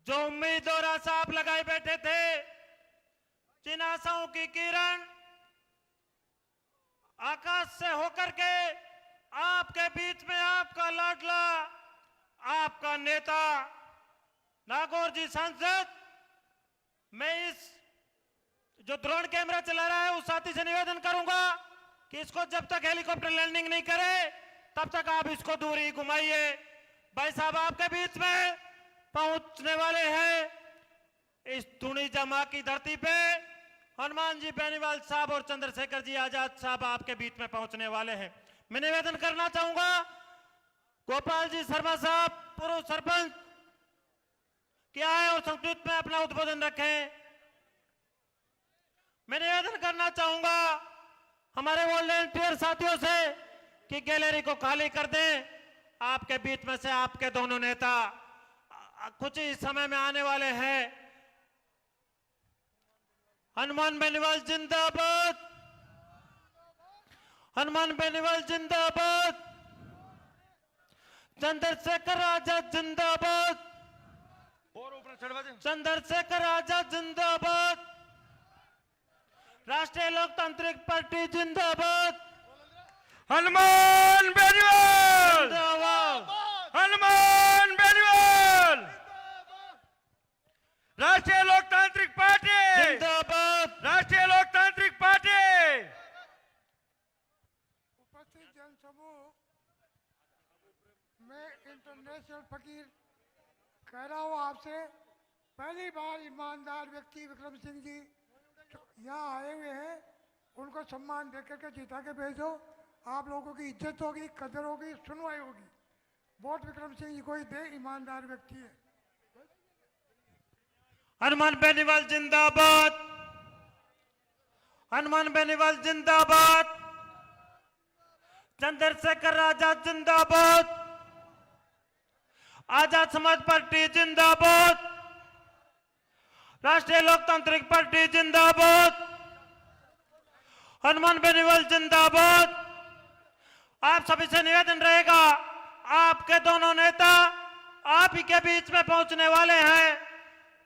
जो उम्मीद और आशा आप लगाए बैठे थे, जिन आशाओं की किरण आकाश से होकर के आपके बीच में आपका लाडला, आपका नेता नागौर जी सांसद, मैं इस जो ड्रोन कैमरा चला रहा है उस साथी से निवेदन करूंगा कि इसको जब तक हेलीकॉप्टर लैंडिंग नहीं करे तब तक आप इसको दूरी घुमाइए। भाई साहब आपके बीच में पहुंचने वाले हैं इस धूणी जमा की धरती पे हनुमान जी बेनीवाल साहब और चंद्रशेखर जी आजाद साहब आपके बीच में पहुंचने वाले हैं। मैं निवेदन करना चाहूंगा गोपाल जी शर्मा साहब पूर्व सरपंच क्या है और संस्कृत में अपना उद्बोधन रखें। मैं निवेदन करना चाहूंगा हमारे वॉलंटियर साथियों से कि गैलरी को खाली कर दें। आपके बीच में से आपके दोनों नेता कुछ ही समय में आने वाले हैं। हनुमान बेनीवाल जिंदाबाद, हनुमान बेनीवाल जिंदाबाद, चंद्रशेखर आजाद जिंदाबाद, चंद्रशेखर आजाद जिंदाबाद, राष्ट्रीय लोकतांत्रिक पार्टी जिंदाबाद, हनुमान बेनीवाल जिंदाबाद, हनुमान बेनीवाल, राष्ट्रीय लोकतांत्रिक पार्टी जिंदाबाद, राष्ट्रीय लोकतांत्रिक पार्टी। उपस्थित जनसमूह, मैं इंटरनेशनल फकीर कह रहा हूँ आपसे, पहली बार ईमानदार व्यक्ति विक्रम सिंह जी यहाँ आए हुए हैं, उनको सम्मान देकर के जिता के भेजो। आप लोगों की इज्जत होगी, कदर होगी, सुनवाई होगी। वोट विक्रम सिंह जी को ही दे, ईमानदार व्यक्ति है। हनुमान बेनीवाल जिंदाबाद, हनुमान बेनीवाल जिंदाबाद, चंद्रशेखर आजाद जिंदाबाद, आजाद समाज पार्टी जिंदाबाद, राष्ट्रीय लोकतांत्रिक पार्टी जिंदाबाद, हनुमान बेनीवाल जिंदाबाद। आप सभी से निवेदन रहेगा, आपके दोनों नेता आप ही के बीच में पहुंचने वाले हैं।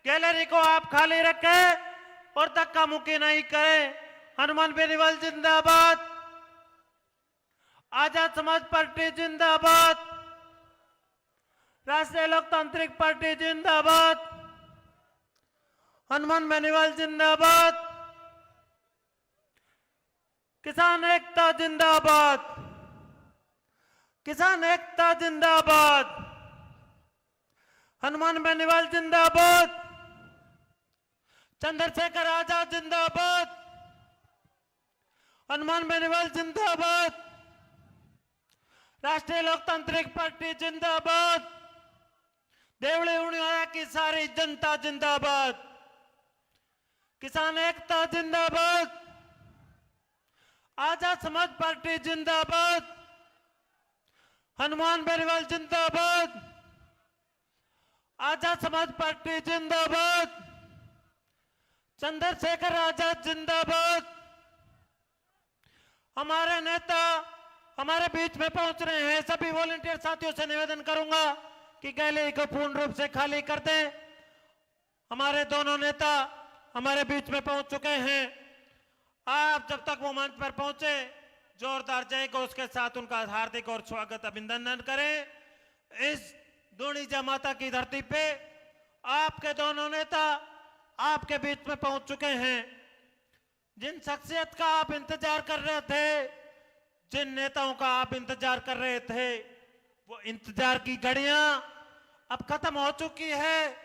गैलरी को आप खाली रखें और धक्का मुक्की नहीं करें। हनुमान बेनीवाल जिंदाबाद, आजाद समाज पार्टी जिंदाबाद, राष्ट्रीय लोकतांत्रिक पार्टी जिंदाबाद, हनुमान बेनीवाल जिंदाबाद, किसान एकता जिंदाबाद, किसान एकता जिंदाबाद, हनुमान बेनीवाल जिंदाबाद, चंद्रशेखर आजाद जिंदाबाद, हनुमान बेनीवाल जिंदाबाद, राष्ट्रीय लोकतांत्रिक पार्टी जिंदाबाद, देवड़ी उड़िया की सारी जनता जिंदाबाद, किसान एकता जिंदाबाद, आजाद समाज पार्टी जिंदाबाद, हनुमान बेनीवाल जिंदाबाद, आजाद समाज पार्टी जिंदाबाद, चंद्रशेखर आजाद जिंदाबाद। हमारे नेता हमारे बीच में पहुंच रहे हैं। सभी वॉलंटियर साथियों से निवेदन करूंगा कि गैलरी को पूर्ण रूप से खाली कर दें। हमारे दोनों नेता हमारे बीच में पहुंच चुके हैं। आप जब तक वो मंच पर पहुंचे जोरदार जय घोष के साथ उनका हार्दिक और स्वागत अभिनंदन करें। इस धूणी जमाता की धरती पे आपके दोनों नेता आपके बीच में पहुंच चुके हैं। जिन शख्सियत का आप इंतजार कर रहे थे, जिन नेताओं का आप इंतजार कर रहे थे, वो इंतजार की घड़ियां अब खत्म हो चुकी है।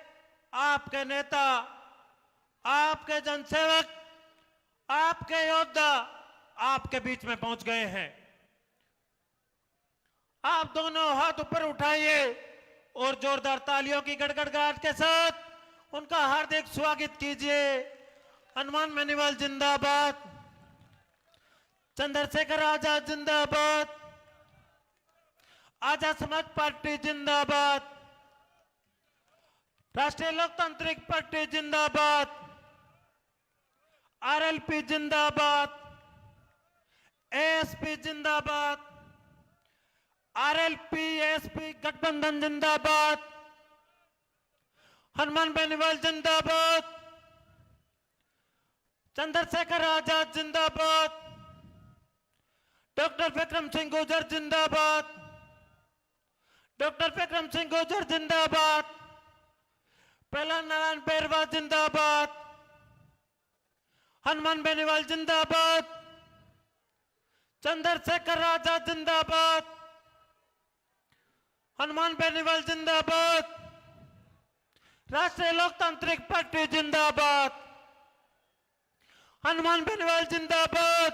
आपके नेता, आपके जनसेवक, आपके योद्धा आपके बीच में पहुंच गए हैं। आप दोनों हाथ ऊपर उठाइए और जोरदार तालियों की गड़गड़ाहट के साथ उनका हार्दिक स्वागत कीजिए। हनुमान बेनीवाल जिंदाबाद, चंद्रशेखर आजाद जिंदाबाद, आजाद समाज पार्टी जिंदाबाद, राष्ट्रीय लोकतांत्रिक पार्टी जिंदाबाद, आरएलपी जिंदाबाद, एएसपी जिंदाबाद, आरएलपी एएसपी गठबंधन जिंदाबाद, हनुमान बेनीवाल जिंदाबाद, चंद्रशेखर आजाद जिंदाबाद, डॉक्टर विक्रम सिंह गुर्जर जिंदाबाद, डॉक्टर विक्रम सिंह गुर्जर जिंदाबाद, प्रहलाद नारायण बैरवा जिंदाबाद, हनुमान बेनीवाल जिंदाबाद, चंद्रशेखर आजाद जिंदाबाद, हनुमान बेनीवाल जिंदाबाद, राष्ट्रीय लोकतांत्रिक पार्टी जिंदाबाद, हनुमान बेनीवाल जिंदाबाद,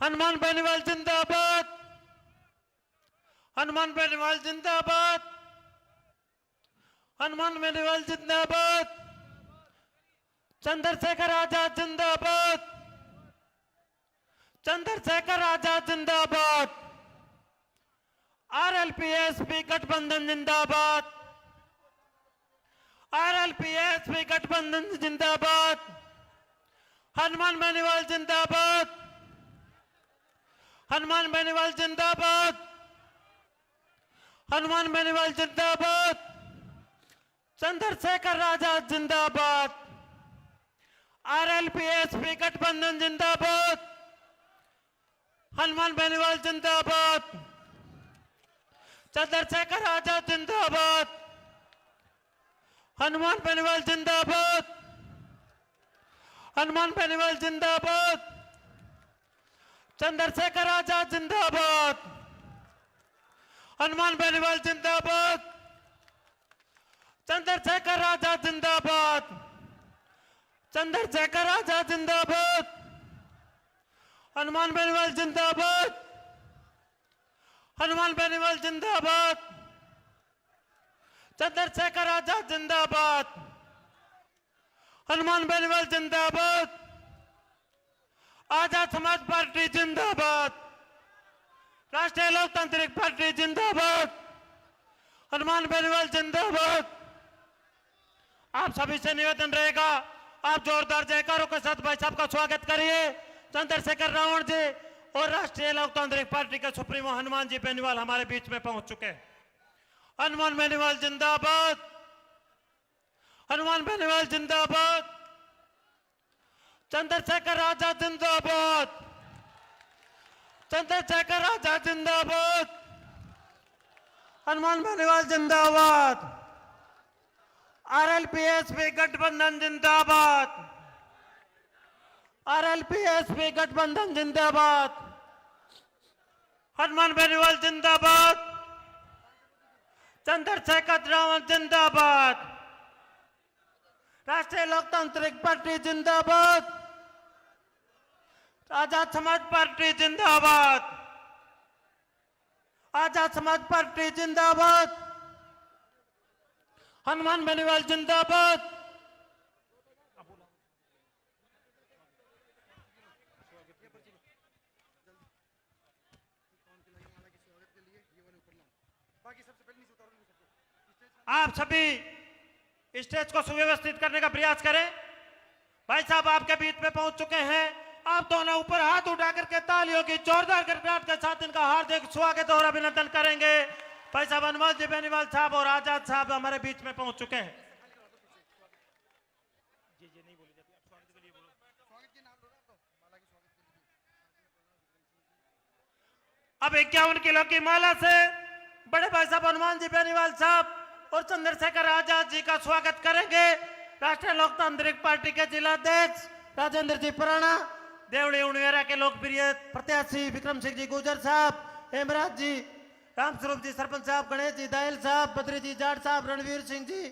हनुमान बेनीवाल जिंदाबाद, हनुमान बेनीवाल जिंदाबाद, हनुमान बेनीवाल जिंदाबाद, चंद्रशेखर आजाद जिंदाबाद, चंद्रशेखर आजाद जिंदाबाद, आरएलपीएसपी गठबंधन जिंदाबाद, आरएलपीएसपी गठबंधन जिंदाबाद, हनुमान बेनीवाल जिंदाबाद, हनुमान बेनीवाल जिंदाबाद, हनुमान बेनीवाल जिंदाबाद, चंद्रशेखर आजाद जिंदाबाद, आरएलपीएसपी गठबंधन जिंदाबाद, हनुमान बेनीवाल जिंदाबाद, चंद्रशेखर आजाद जिंदाबाद, हनुमान बेनीवाल जिंदाबाद, हनुमान बेनीवाल जिंदाबाद, चंद्रशेखर आजाद जिंदाबाद, हनुमान बेनीवाल जिंदाबाद, चंद्रशेखर आजाद जिंदाबाद, चंद्रशेखर आजाद जिंदाबाद, हनुमान बेनीवाल जिंदाबाद, हनुमान बेनीवाल जिंदाबाद, चंद्रशेखर आजाद जिंदाबाद, हनुमान बेनीवाल जिंदाबाद, आजाद समाज पार्टी जिंदाबाद, राष्ट्रीय लोकतांत्रिक पार्टी जिंदाबाद, हनुमान बेनीवाल जिंदाबाद। आप सभी से निवेदन रहेगा, आप जोरदार जयकारों के साथ भाई साहब का स्वागत करिए। चंद्रशेखर रावण जी और राष्ट्रीय लोकतांत्रिक पार्टी के सुप्रीमो हनुमान जी बेनीवाल हमारे बीच में पहुंच चुके हैं। हनुमान बेनीवाल जिंदाबाद, हनुमान बेनीवाल जिंदाबाद, चंद्रशेखर आजाद जिंदाबाद, चंद्रशेखर आजाद जिंदाबाद, हनुमान बेनीवाल जिंदाबाद, आरएलपीएसपी गठबंधन जिंदाबाद, आरएलपीएसपी गठबंधन जिंदाबाद, हनुमान बेनीवाल जिंदाबाद, चंद्रशेखर रावण जिंदाबाद, राष्ट्रीय लोकतांत्रिक पार्टी जिंदाबाद, आजाद समाज पार्टी जिंदाबाद, आजाद समाज पार्टी जिंदाबाद, हनुमान बेनीवाल जिंदाबाद। आप सभी स्टेज को सुव्यवस्थित करने का प्रयास करें। भाई साहब आपके बीच में पहुंच चुके हैं। आप दोनों ऊपर हाथ उठा करके तालियों की जोरदार गड़गड़ाहट के साथ इनका हार्दिक स्वागत और अभिनंदन करेंगे। भाई साहब हनुमान जी बेनीवाल साहब और आजाद साहब हमारे बीच में पहुंच चुके हैं। अब 51 किलो की माला से बड़े भाई साहब हनुमान जी बेनीवाल साहब और चंद्रशेखर आजाद जी का स्वागत करेंगे। राष्ट्रीय लोकतांत्रिक पार्टी के जिलाध्यक्ष राजेंद्र जी पराणा, देवड़ी उणवेरा के लोकप्रिय प्रत्याशी विक्रम सिंह जी गुर्जर साहब, हेमराज जी, रामस्वरूप जी सरपंच साहब, गणेश जी दायल साहब, बद्री जी जाट साहब, रणवीर सिंह जी,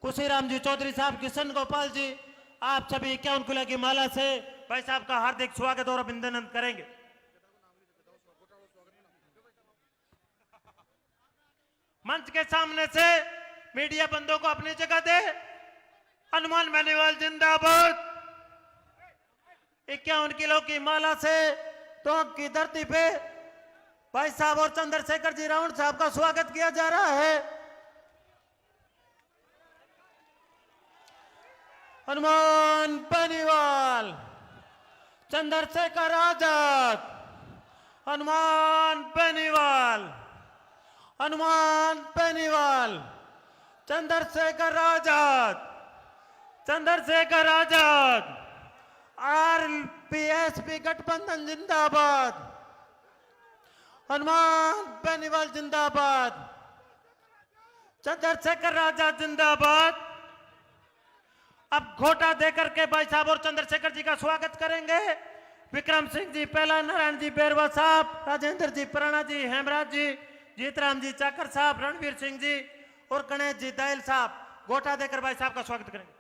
कुशीराम जी चौधरी साहब, किशन गोपाल जी, आप सभी 51 किलो की माला से भाई साहब का हार्दिक स्वागत और अभिनंदन करेंगे। मंच के सामने से मीडिया बंदों को अपनी जगह दे। हनुमान बेनीवाल जिंदाबाद। 51 किलो की माला से टोंक की धरती पे भाई साहब और चंद्रशेखर जी रावण साहब का स्वागत किया जा रहा है। हनुमान बेनीवाल, चंद्रशेखर आजाद, हनुमान बेनीवाल, हनुमान बेनीवाल, चंद्रशेखर आजाद, चंद्रशेखर आजाद। आरपीएसपी गठबंधन जिंदाबाद, हनुमान बेनीवाल जिंदाबाद, चंद्रशेखर आजाद जिंदाबाद। अब घोटा देकर के भाई साहब और चंद्रशेखर जी का स्वागत करेंगे। विक्रम सिंह जी, पहला नारायण जी बेरवा साहब, राजेंद्र जी पराणा जी, हेमराज जी, जीतराम जी चाकर साहब, रणवीर सिंह जी और गणेश जी दायल साहब घोटा देकर भाई साहब का स्वागत करेंगे।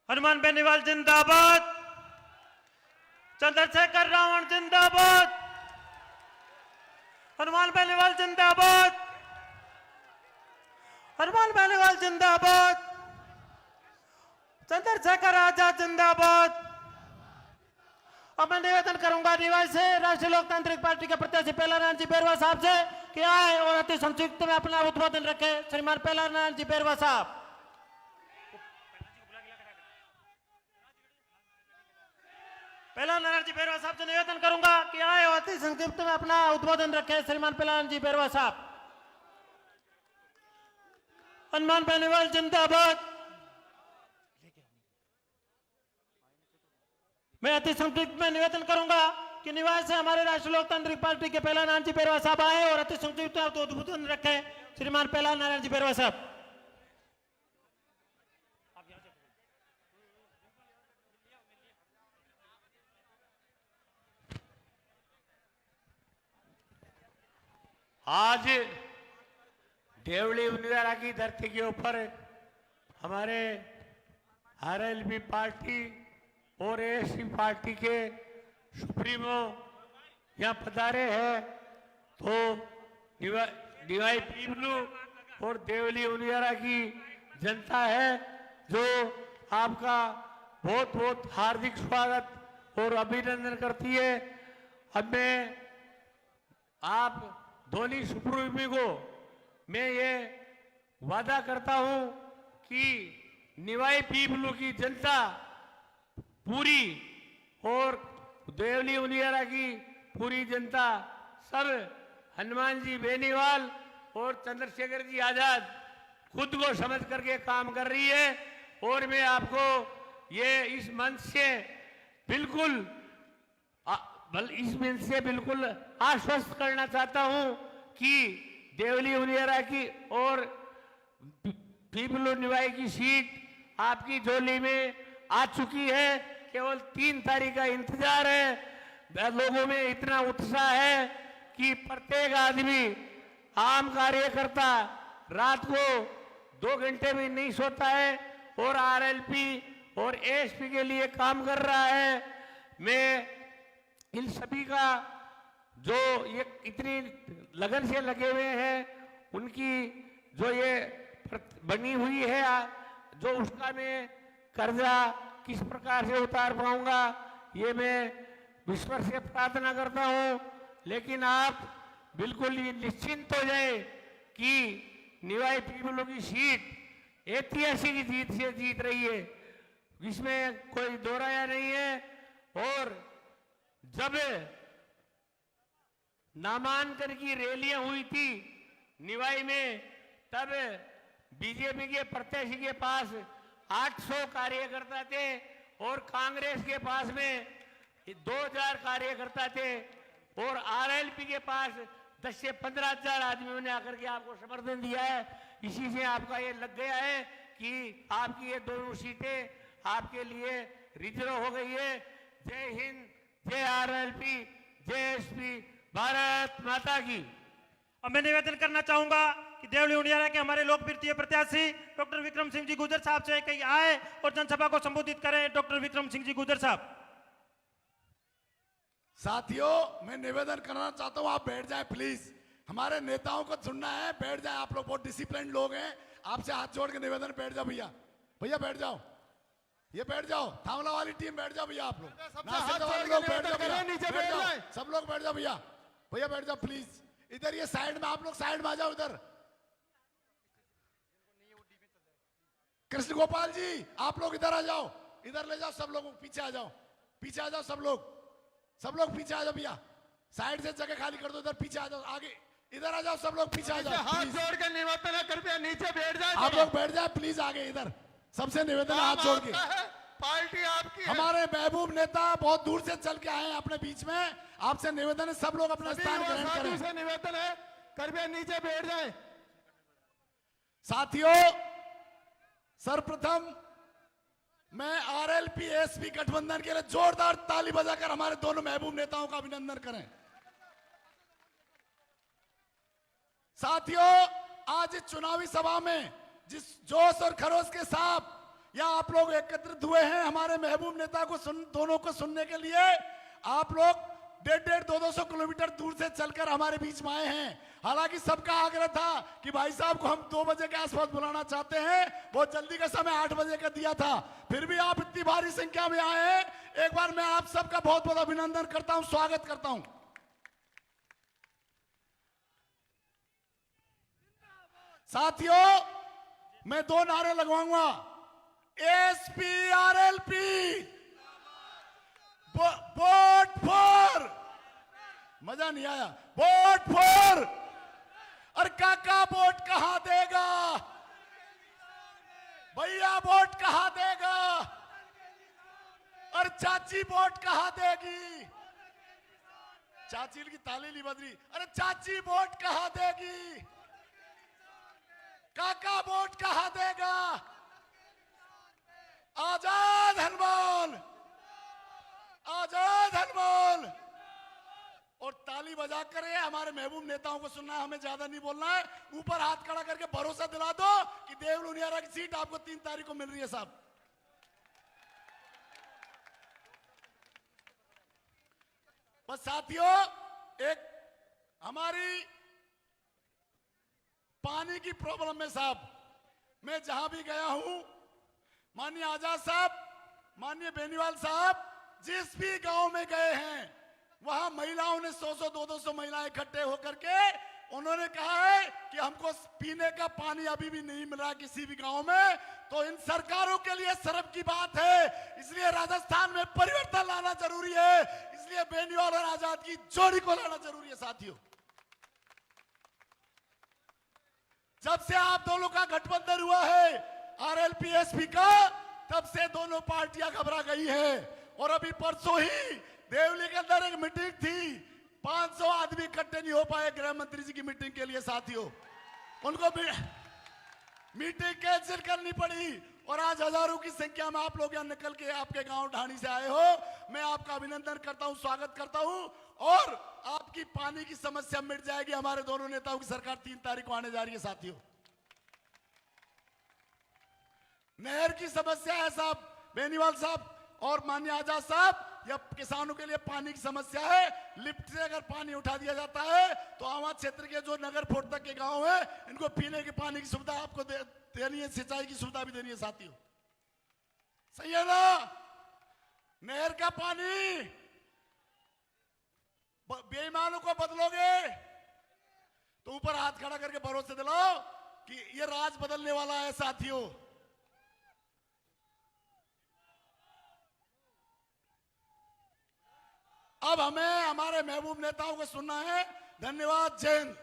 हनुमान बेनीवाल जिंदाबाद, चंद्रशेखर रावण जिंदाबाद, हनुमान बेनीवाल जिंदाबाद, हनुमान बेनीवाल जिंदाबाद, चंद्रशेखर आजाद जिंदाबाद। अब मैं निवेदन करूंगा निवाय से राष्ट्रीय लोकतांत्रिक पार्टी के प्रत्याशी पहला नारायण जी बेरवा साहब से कि आए और अति संक्षिप्त में अपना उद्बोधन रखे। श्रीमान पहला नारायण जी बेरवा साहब। पहला नारायण जी बेरवा साहब से निवेदन करूंगा कि आए और अति संक्षिप्त में अपना उद्बोधन रखे। श्रीमान पहला नारायण जी बेरवा साहब। हनुमान बेनीवाल जिंदाबाद। मैं अति संक्षिप्त में निवेदन करूंगा कि निवास से हमारे राष्ट्रीय लोकतांत्रिक पार्टी के पहला नारायण जी बेरवा साहब आए और अति संक्षिप्त में उद्बोधन रखे। श्रीमान पहला नारायण जी बेरवा साहब। आज देवली उनियारा की धरती के ऊपर हमारे आरएलपी पार्टी और एएसपी पार्टी के सुप्रीमो यहाँ पधारे हैं। तो डीवाई पीपलू और देवली उनियारा की जनता है जो आपका बहुत बहुत हार्दिक स्वागत और अभिनंदन करती है। अब मैं आप दोनों सुप्रीमो को मैं ये वादा करता हूं कि निवाई पीपलू की जनता पूरी और देवली उनियारा की पूरी जनता सब हनुमान जी बेनीवाल और चंद्रशेखर जी आजाद खुद को समझ करके काम कर रही है। और मैं आपको ये इस मंच से बिल्कुल इस मंच से बिल्कुल आश्वस्त करना चाहता हूं कि देवली उनियारा की और पीपलू निवाई की सीट आपकी झोली में आ चुकी है। केवल 3 तारीख का इंतजार है। लोगों में इतना उत्साह है कि प्रत्येक आदमी आम कार्यकर्ता रात को 2 घंटे भी नहीं सोता है और आरएलपी और एएसपी के लिए काम कर रहा है। मैं इन सभी का जो ये इतनी लगन से लगे हुए हैं उनकी जो ये बनी हुई है जो उसका मैं कर्जा किस प्रकार से उतार पाऊंगा ये मैं ईश्वर से प्रार्थना करता हूं। लेकिन आप बिल्कुल ये निश्चिंत हो जाए कि निवाई पीपलू की सीट ऐतिहासिक जीत से जीत रही है, इसमें कोई दोहराया नहीं है। और जब नामांकन की रैलियां हुई थी निवाई में तब बीजेपी के प्रत्याशी के पास 800 कार्यकर्ता थे और कांग्रेस के पास में 2000 कार्यकर्ता थे और आरएलपी के पास 10 से 15 हजार आदमियों ने आकर के आपको समर्थन दिया है। इसी से आपका ये लग गया है कि आपकी ये दोनों सीटें आपके लिए रिजर्व हो गई है। जय हिंद, जय आरएलपी, जय एसपी, भारत माता की। अब मैं निवेदन करना चाहूंगा कि देवली उनियारा के हमारे लोकप्रिय प्रत्याशी डॉक्टर विक्रम सिंह जी गुर्जर साहब से कहीं आए और जनसभा को संबोधित करें। डॉक्टर विक्रम सिंह जी गुर्जर साहब। साथियों, मैं निवेदन करना चाहता हूं, आप बैठ जाएं प्लीज। हमारे नेताओं को सुनना है, बैठ जाएं। आप लोग बहुत डिसिप्लिन लोग हैं, आपसे हाथ जोड़ के निवेदन, बैठ जाओ भैया। भैया बैठ जाओ, ये बैठ जाओ। थावला वाली टीम बैठ जाओ भैया। आप लोग नासिर वाले लोग बैठ जाओ भैया, नीचे बैठ जाओ। जाए। सब लोग बैठ जाओ भैया, भैया बैठ जाओ प्लीज। इधर ये साइड में, आप लोग साइड में आ जाओ। इधर कृष्ण गोपाल जी, आप लोग इधर आ जाओ, इधर ले जाओ। सब लोग पीछे आ जाओ, पीछे आ जाओ। सब लोग पीछे आ जाओ भैया। साइड से जगह खाली कर दो, इधर पीछे आ जाओ। आगे इधर आ जाओ, सब लोग पीछे आ जाओ। हाथ please। जोड़ के निवेदन है, कृपया नीचे बैठ जाए। आप लोग बैठ जाए प्लीज, आगे इधर। सबसे निवेदन है, हाथ जोड़ के। पार्टी आपकी है। हमारे महबूब नेता बहुत दूर से चल के आए हैं अपने बीच में। आपसे निवेदन है, सब लोग अपना स्थान ग्रहण साथियों करें। से निवेदन है, कृपया नीचे बैठ जाए। साथियों, सर्वप्रथम मैं आरएलपी एसपी गठबंधन के लिए जोरदार ताली बजाकर हमारे दोनों महबूब नेताओं का अभिनंदन करें। साथियों, आज इस चुनावी सभा में जिस जोश और खरोश के साथ यहाँ आप लोग एकत्रित हुए हैं, हमारे महबूब नेता को दोनों को सुनने के लिए, आप लोग 150-200 किलोमीटर दूर से चलकर हमारे बीच में आए हैं। हालांकि सबका आग्रह था कि भाई साहब को हम 2 बजे के आसपास बुलाना चाहते हैं, बहुत जल्दी का समय 8 बजे का दिया था, फिर भी आप इतनी भारी संख्या में आए हैं। एक बार मैं आप सबका बहुत बहुत अभिनंदन करता हूं, स्वागत करता हूं। साथियों, मैं 2 नारे लगवाऊंगा, एसपी आरएलपी, वोट फॉर। मजा नहीं आया, वोट फॉर। और काका वोट कहां देगा भैया, वोट कहां देगा? और चाची वोट कहां देगी? चाची की ताली नहीं बदली। अरे चाची वोट कहां देगी? काका वोट कहां देगा? आजाद हनुमान, आजाद हनुमान। और ताली बजा कर हमारे महबूब नेताओं को सुनना है, हमें ज्यादा नहीं बोलना है। ऊपर हाथ खड़ा करके भरोसा दिला दो कि देव लुनियारा की सीट आपको 3 तारीख को मिल रही है साहब। बस साथियों, एक हमारी पानी की प्रॉब्लम है साहब। मैं जहां भी गया हूं, माननीय आजाद साहब, माननीय बेनीवाल साहब, जिस भी गांव में गए हैं, वहां महिलाओं ने 100-100, 200 महिलाएं इकट्ठे होकर के उन्होंने कहा है कि हमको पीने का पानी अभी भी नहीं मिल रहा किसी भी गांव में। तो इन सरकारों के लिए शर्म की बात है, इसलिए राजस्थान में परिवर्तन लाना जरूरी है। इसलिए बेनीवाल और आजाद की जोड़ी को लाना जरूरी है साथियों। जब से आप दोनों का गठबंधन हुआ है आरएलपी एसपी का, तब से दोनों पार्टियां घबरा गई है। और अभी परसों ही देवली के अंदर एक मीटिंग थी, 500 आदमी इकट्ठे नहीं हो पाए गृह मंत्री जी की मीटिंग के लिए साथियों। उनको मीटिंग कैंसिल करनी पड़ी। और आज हजारों की संख्या में आप लोग यहाँ निकल के आपके गांव ढाणी से आए हो। मैं आपका अभिनंदन करता हूं, स्वागत करता हूं। और आपकी पानी की समस्या मिट जाएगी। हमारे दोनों नेताओं की सरकार 3 तारीख को आने जा रही है साथियों। नहर की समस्या है साहब, बेनीवाल साहब और माननीय आजाद साहब, यह किसानों के लिए पानी की समस्या है। लिफ्ट से अगर पानी उठा दिया जाता है तो आवाज क्षेत्र के जो नगर फोर्ट तक के गांव है, इनको पीने के पानी की सुविधा आपको देनी है, सिंचाई की सुविधा भी देनी है साथियों। सही है ना? नहर का पानी बेईमानों को बदलोगे तो ऊपर हाथ खड़ा करके भरोसे दिलाओ कि ये राज बदलने वाला है साथियों। अब हमें हमारे महबूब नेताओं को सुनना है। धन्यवाद, जय हिंद।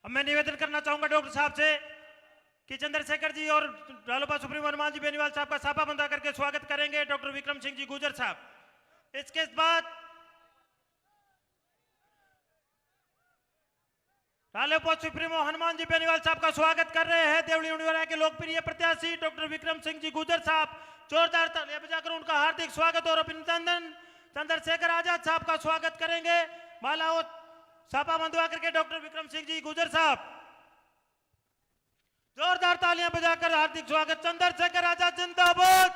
अब मैं निवेदन करना चाहूंगा डॉक्टर साहब से कि चंद्रशेखर जी और रालोपा सुप्रीमो हनुमान जी बेनीवाल साहब का साफा बंधा करके स्वागत करेंगे डॉक्टर विक्रम सिंह जी गुर्जर साहब। इसके बाद रालोपा सुप्रीमो हनुमान जी बेनीवाल साहब का स्वागत कर रहे हैं देवली उनिवाला के लोकप्रिय प्रत्याशी डॉक्टर विक्रम सिंह जी गुर्जर साहब। जोरदार तालियां बजाकर उनका हार्दिक स्वागत और अभिनंदन। चंद्रशेखर आजाद साहब का स्वागत करेंगे माला और साफा बंधवा करके डॉक्टर विक्रम सिंह जी गुर्जर साहब। जोरदार तालियां बजाकर हार्दिक स्वागत। चंद्रशेखर आजाद जिंदाबाद,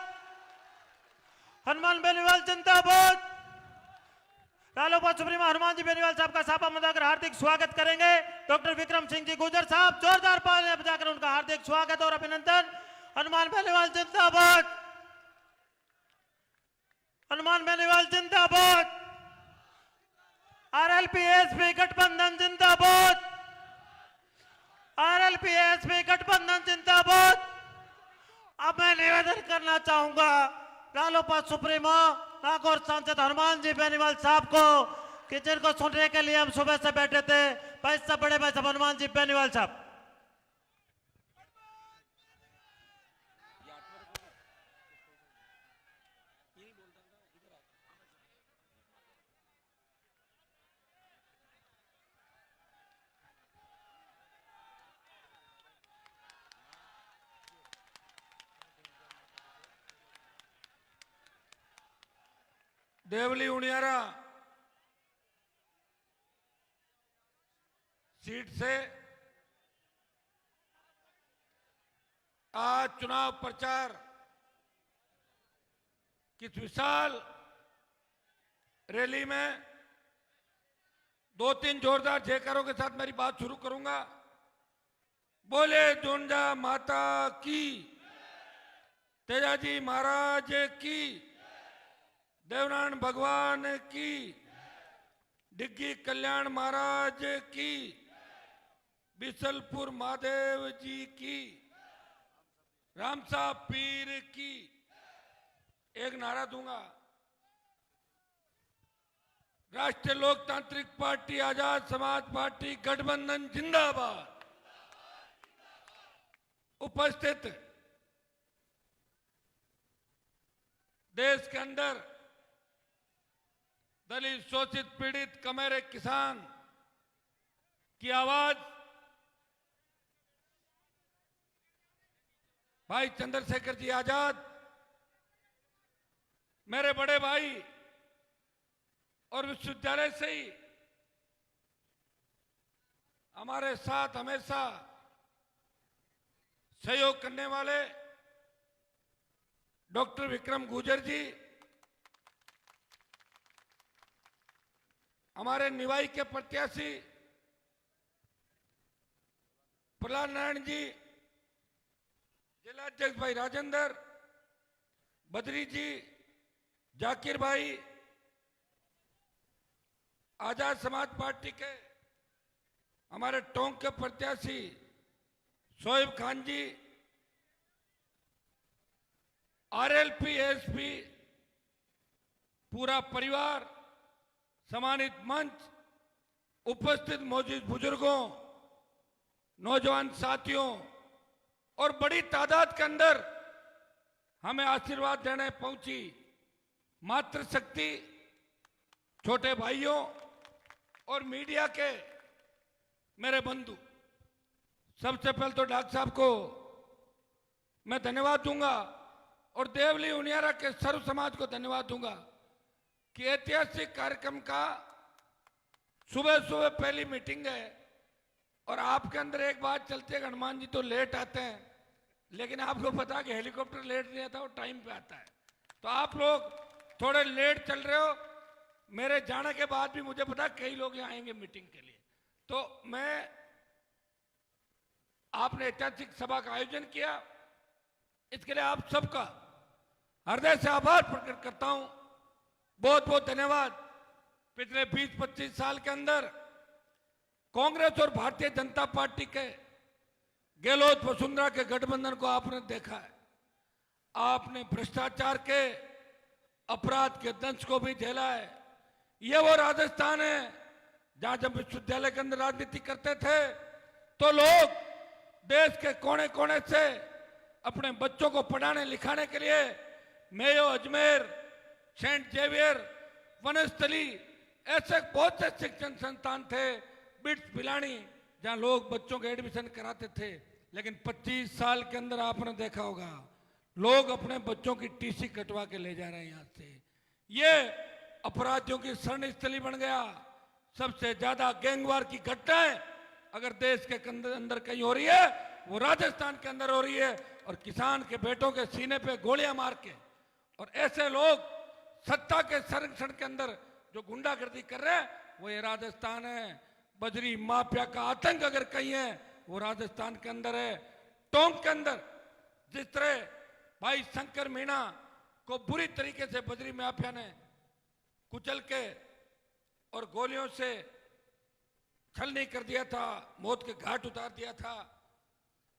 हनुमान बेनीवाल जिंदाबाद। रालोपा सुप्रीमो हनुमान जी बेनीवाल साहब का सापा मदाकर हार्दिक स्वागत करेंगे। डॉक्टर विक्रम सिंह जी गुर्जर साहब जोरदार तालियां बजाकर उनका हार्दिक स्वागत और अभिनंदन। हनुमान बेनीवाल जिंदाबाद। हनुमान बेनीवाल जिंदाबाद। आरएलपी एसपी गठबंधन जिंदाबाद। आरएलपी एसपी गठबंधन जिंदाबाद। अब मैं निवेदन करना चाहूंगा रालोपा सुप्रीमो नागौर सांसद हनुमान जी बेनीवाल साहब को कि जिनको सुनने के लिए हम सुबह से बैठे थे, भाई साहब, बड़े भाई साहब हनुमान जी बेनीवाल साहब। देवली उनियारा सीट से आज चुनाव प्रचार की इस विशाल रैली में 2-3 जोरदार जयकारों के साथ मेरी बात शुरू करूंगा। बोले जोंजा माता की, तेजाजी महाराज की, देवनारायण भगवान की, डिग्गी कल्याण महाराज की, बिसलपुर महादेव जी की, रामसा पीर की। एक नारा दूंगा, राष्ट्रीय लोकतांत्रिक पार्टी, आजाद समाज पार्टी, गठबंधन जिंदाबाद। उपस्थित देश के अंदर दलित, शोषित, पीड़ित, कमेरे किसान की आवाज भाई चंद्रशेखर जी आजाद, मेरे बड़े भाई और विश्वविद्यालय से ही हमारे साथ हमेशा सहयोग करने वाले डॉक्टर विक्रम गुर्जर जी, हमारे निवाई के प्रत्याशी प्रहलाद नारायण जी, जिला अध्यक्ष भाई राजेंद्र, बद्री जी, जाकिर भाई, आजाद समाज पार्टी के हमारे टोंक के प्रत्याशी शोएब खान जी, आरएलपी एसपी, पूरा परिवार, सम्मानित मंच, उपस्थित मौजूद बुजुर्गों, नौजवान साथियों और बड़ी तादाद के अंदर हमें आशीर्वाद देने पहुंची मातृशक्ति, छोटे भाइयों और मीडिया के मेरे बंधु, सबसे पहले तो डॉक्टर साहब को मैं धन्यवाद दूंगा और देवली उनियारा के सर्व समाज को धन्यवाद दूंगा कि ऐतिहासिक कार्यक्रम का सुबह सुबह पहली मीटिंग है और आपके अंदर एक बात चलती है, हनुमान जी तो लेट आते हैं, लेकिन आपको पता है कि हेलीकॉप्टर लेट नहीं आता, वो टाइम पे आता है। तो आप लोग थोड़े लेट चल रहे हो। मेरे जाने के बाद भी मुझे पता है कई लोग यहाँ आएंगे मीटिंग के लिए। तो मैं, आपने ऐतिहासिक सभा का आयोजन किया, इसके लिए आप सबका हृदय से आभार प्रकट करता हूं। बहुत बहुत धन्यवाद। पिछले 20-25 साल के अंदर कांग्रेस और भारतीय जनता पार्टी के गहलोत वसुंधरा के गठबंधन को आपने देखा है। आपने भ्रष्टाचार के, अपराध के दंश को भी झेला है। ये वो राजस्थान है जहां जब विश्वविद्यालय के अंदर राजनीति करते थे तो लोग देश के कोने कोने से अपने बच्चों को पढ़ाने लिखाने के लिए Mayo, Ajmer, saint Xavier, Vanasthali, ऐसे बहुत से शिक्षण संस्थान थे, बिट्स, पिलानी, जहां लोग बच्चों के एडमिशन कराते थे। लेकिन 25 साल के अंदर आपने देखा होगा लोग अपने बच्चों की टीसी कटवा के ले जा रहे हैं यहां से। ये अपराधियों की शरण स्थली बन गया। सबसे ज्यादा गैंगवार की घटनाएं अगर देश के अंदर कहीं हो रही है वो राजस्थान के अंदर हो रही है। और किसान के बेटों के सीने पे गोलियां मार के और ऐसे लोग सत्ता के संरक्षण के अंदर जो गुंडागर्दी कर रहे हैं वो ये राजस्थान है। बजरी माफिया का आतंक अगर कहीं है वो राजस्थान के अंदर है। टोंक के अंदर जिस तरह भाई शंकर मीणा को बुरी तरीके से बजरी माफिया ने कुचल के और गोलियों से छलनी कर दिया था, मौत के घाट उतार दिया था,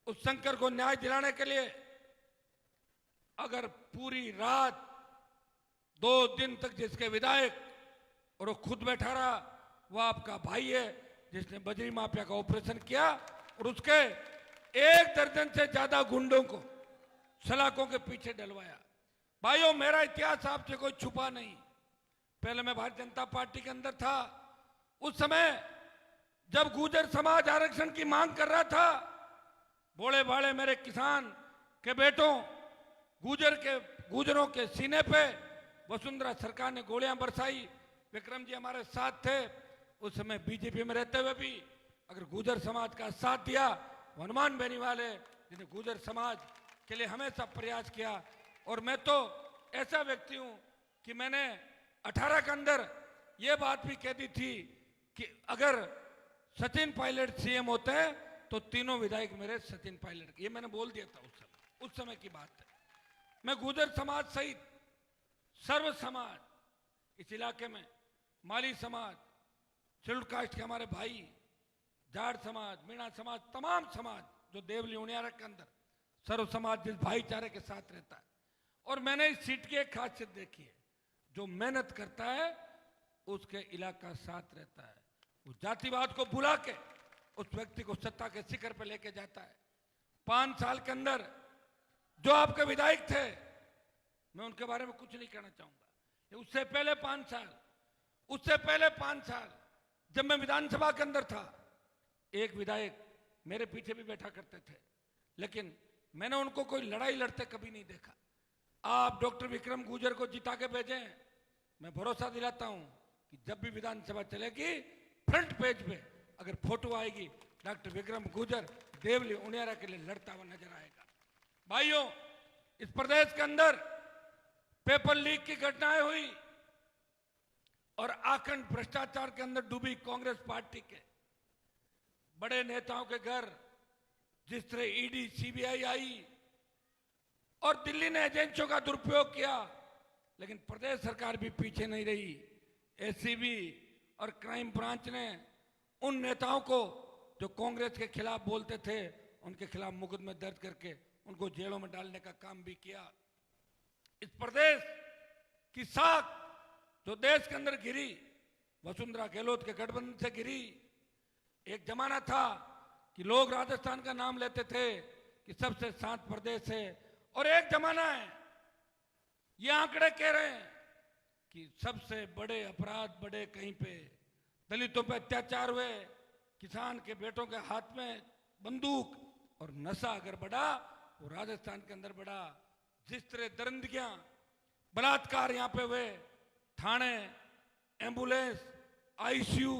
उस शंकर को न्याय दिलाने के लिए अगर पूरी रात 2 दिन तक जिसके विधायक और वो खुद बैठा रहा, वो आपका भाई है जिसने बजरी माफिया का ऑपरेशन किया और उसके 1 दर्जन से ज्यादा गुंडों को सलाखों के पीछे डलवाया। भाइयों, मेरा इतिहास आपसे कोई छुपा नहीं। पहले मैं भारतीय जनता पार्टी के अंदर था। उस समय जब गुर्जर समाज आरक्षण की मांग कर रहा था, बोले बाले मेरे किसान के बेटों गुर्जरों के सीने पे वसुंधरा सरकार ने गोलियां बरसाई। विक्रम जी हमारे साथ थे उस समय, बीजेपी में रहते हुए भी अगर गुर्जर समाज का साथ दिया। हनुमान बेनीवाल है जिन्हें गुर्जर समाज के लिए हमेशा प्रयास किया। और मैं तो ऐसा व्यक्ति हूं कि मैंने 18 के अंदर यह बात भी कह दी थी कि अगर सचिन पायलट सीएम होते हैं तो तीनों विधायक मेरे सचिन पायलट, ये मैंने बोल दिया था उस समय की बात है। मैं गुर्जर समाज सहित सर्व समाज इस इलाके में, माली समाज, शेड्यूल्ड कास्ट के हमारे भाई, जाट समाज, मीणा समाज, तमाम समाज जो देवली उनियारा के अंदर सर्व समाज जिस भाईचारे के साथ रहता है। और मैंने इस सीट की एक खासियत देखी है, जो मेहनत करता है उसके इलाका साथ रहता है। वो जातिवाद को भुला के उस व्यक्ति को सत्ता के शिखर पर लेके जाता है। 5 साल के अंदर जो आपके विधायक थे, मैं उनके बारे में कुछ नहीं कहना चाहूंगा। उससे पहले 5 साल जब मैं विधानसभा के अंदर था, एक विधायक मेरे पीछे भी बैठा करते थे, लेकिन मैंने उनको कोई लड़ाई लड़ते कभी नहीं देखा। आप डॉक्टर विक्रम गुर्जर को जिता के भेजें, मैं भरोसा दिलाता हूं कि जब भी विधानसभा चलेगी फ्रंट पेज पे अगर फोटो आएगी, डॉक्टर विक्रम गुर्जर देवली उनियारा के लिए लड़ता हुआ नजर आएगा। भाइयों, इस प्रदेश के अंदर पेपर लीक की घटनाएं हुई और आखंड भ्रष्टाचार के अंदर डूबी कांग्रेस पार्टी के बड़े नेताओं के घर जिस तरह ईडी सीबीआई आई और दिल्ली ने एजेंसियों का दुरुपयोग किया, लेकिन प्रदेश सरकार भी पीछे नहीं रही। एसीबी और क्राइम ब्रांच ने उन नेताओं को जो कांग्रेस के खिलाफ बोलते थे उनके खिलाफ मुकदमे दर्ज करके उनको जेलों में डालने का काम भी किया। इस प्रदेश की साख जो देश के अंदर गिरी, वसुंधरा गहलोत के गठबंधन से गिरी। एक जमाना था कि लोग राजस्थान का नाम लेते थे कि सबसे शांत प्रदेश है, और एक जमाना है ये आंकड़े कह रहे हैं कि सबसे बड़े अपराध बढ़े कहीं पे, दलितों पे अत्याचार हुए, किसान के बेटों के हाथ में बंदूक, और नशा अगर बढ़ा वो राजस्थान के अंदर बढ़ा। जिस तरह दरिंदगियां, बलात्कार यहां पे हुए, थाने, एम्बुलेंस, आईसीयू,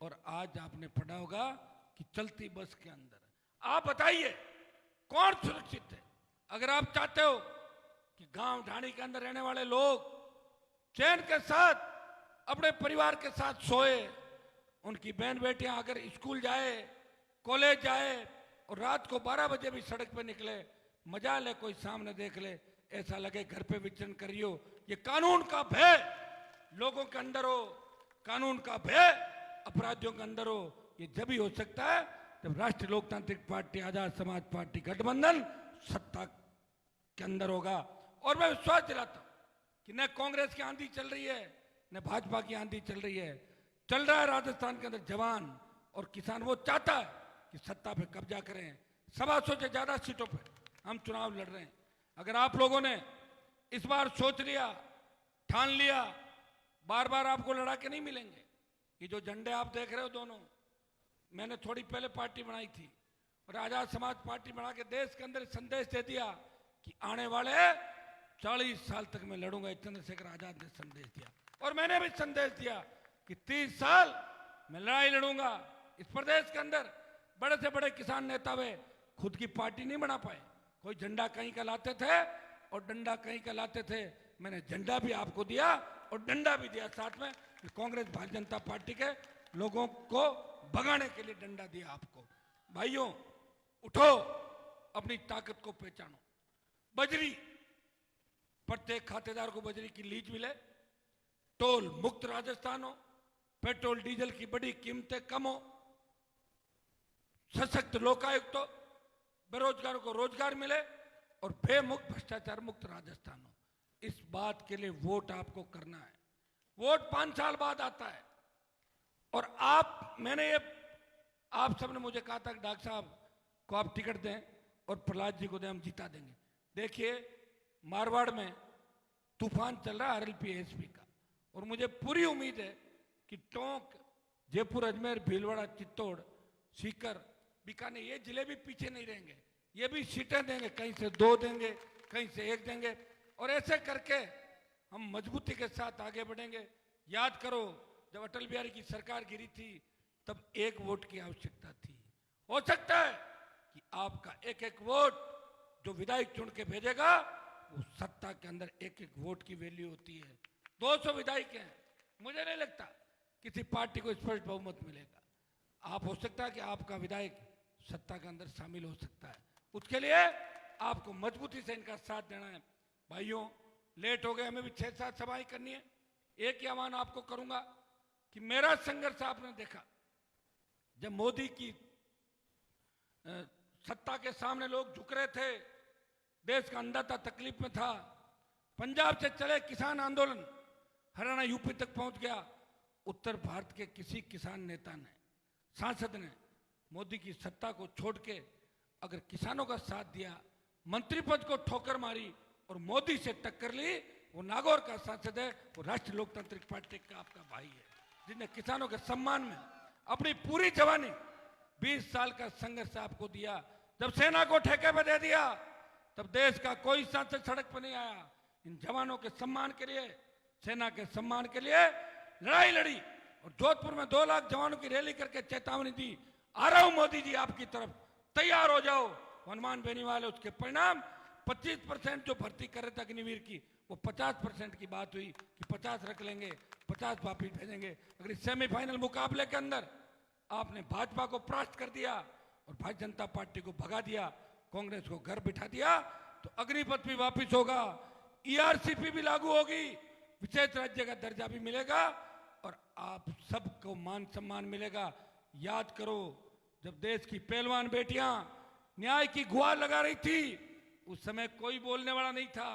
और आज आपने पढ़ा होगा कि चलती बस के अंदर। आप बताइए कौन सुरक्षित है? अगर आप चाहते हो कि गांव ढाणी के अंदर रहने वाले लोग चैन के साथ अपने परिवार के साथ सोए, उनकी बहन बेटियां अगर स्कूल जाए, कॉलेज जाए और रात को 12 बजे भी सड़क पे निकले, मजा ले कोई सामने देख ले, ऐसा लगे घर पे विचरण करियो। ये कानून का भय लोगों के अंदर हो, कानून का भय अपराधियों के अंदर हो, ये जब ही हो सकता है जब राष्ट्रीय लोकतांत्रिक पार्टी, आजाद समाज पार्टी गठबंधन सत्ता के अंदर होगा। और मैं विश्वास दिलाता हूं कि न कांग्रेस की आंधी चल रही है न भाजपा की आंधी चल रही है, चल रहा है राजस्थान के अंदर जवान और किसान। वो चाहता है कि सत्ता पे कब्जा करें। 125 से ज्यादा सीटों पे हम चुनाव लड़ रहे हैं। अगर आप लोगों ने इस बार सोच लिया, ठान लिया, बार बार आपको लड़ा के नहीं मिलेंगे। ये जो झंडे आप देख रहे हो दोनों, मैंने थोड़ी पहले पार्टी बनाई थी और आजाद समाज पार्टी बना के देश के अंदर संदेश दे दिया कि आने वाले 40 साल तक मैं लड़ूंगा। चंद्रशेखर आजाद ने संदेश दिया और मैंने भी संदेश दिया कि 30 साल मैं लड़ाई लड़ूंगा। इस प्रदेश के अंदर बड़े से बड़े किसान नेता वे खुद की पार्टी नहीं बना पाए। कोई झंडा कहीं का लाते थे और डंडा कहीं का लाते थे, मैंने झंडा भी आपको दिया और डंडा भी दिया साथ में। कांग्रेस भारतीय जनता पार्टी के लोगों को भगाने के लिए डंडा दिया आपको। भाइयों उठो, अपनी ताकत को पहचानो। बजरी, प्रत्येक खातेदार को बजरी की लीज मिले, टोल मुक्त राजस्थान हो, पेट्रोल डीजल की बड़ी कीमतें कम हो, सशक्त लोकायुक्त हो, बेरोजगारों को रोजगार मिले और बेमुक्त भ्रष्टाचार मुक्त राजस्थान हो। इस बात के लिए वोट आपको करना है। वोट 5 साल बाद आता है और मैंने ये आप सबने मुझे कहा था कि डॉक्टर साहब को आप टिकट दें और प्रहलाद जी को दें, हम जिता देंगे। देखिए मारवाड़ में तूफान चल रहा है आरएलपी एसपी का, और मुझे पूरी उम्मीद है कि टोंक, जयपुर, अजमेर, भीलवाड़ा, चित्तौड़, सीकर, बीकानेर, ये जिले भी पीछे नहीं रहेंगे। ये भी सीटें देंगे, कहीं से 2 देंगे, कहीं से 1 देंगे, और ऐसे करके हम मजबूती के साथ आगे बढ़ेंगे। याद करो जब अटल बिहारी की सरकार गिरी थी तब 1 वोट की आवश्यकता थी। हो सकता है कि आपका 1-1 वोट जो विधायक चुन के भेजेगा वो सत्ता के अंदर 1-1 वोट की वैल्यू होती है। 200 विधायक हैं, मुझे नहीं लगता किसी पार्टी को स्पष्ट बहुमत मिलेगा। आप हो सकता है कि आपका विधायक सत्ता के अंदर शामिल हो सकता है, उसके लिए आपको मजबूती से इनका साथ देना है। भाइयों लेट हो गए, हमें भी 6-7 सभाएं करनी है। एक ही आह्वान आपको करूंगा कि मेरा संघर्ष आपने देखा, जब मोदी की सत्ता के सामने लोग झुक रहे थे, देश का अन्नदाता तकलीफ में था, पंजाब से चले किसान आंदोलन हरियाणा यूपी तक पहुंच गया। उत्तर भारत के किसी किसान नेता ने, सांसद ने मोदी की सत्ता को छोड़ के अगर किसानों का साथ दिया, मंत्री पद को ठोकर मारी और मोदी से टक्कर ली, वो नागौर का सांसद है, वो राष्ट्रीय लोकतांत्रिक पार्टी का आपका भाई है, जिसने किसानों के सम्मान में अपनी पूरी जवानी 20 साल का संघर्ष आपको दिया। जब सेना को ठेके पे दे दिया तब देश का कोई सांसद सड़क पर नहीं आया। इन जवानों के सम्मान के लिए, सेना के सम्मान के लिए लड़ाई लड़ी और जोधपुर में 2 लाख जवानों की रैली करके चेतावनी दी, आ रहा हूं मोदी जी आपकी तरफ, तैयार हो जाओ। हनुमान बेनीवाल, उसके परिणाम 25% जो भर्ती कर रहे थे अग्निवीर की, वो 50% की बात हुई कि 50 रख लेंगे, 50 वापिस भेजेंगे। अगर इस सेमीफाइनल मुकाबले के अंदर आपने भाजपा को परास्त कर दिया और भारतीय जनता पार्टी को भगा दिया, कांग्रेस को घर बिठा दिया, तो अग्निपथ भी वापिस होगा, ईआरसीपी भी लागू होगी, विशेष राज्य का दर्जा भी मिलेगा और आप सबको मान सम्मान मिलेगा। याद करो जब देश की पहलवान बेटियां न्याय की गुहार लगा रही थी, उस समय कोई बोलने वाला नहीं था।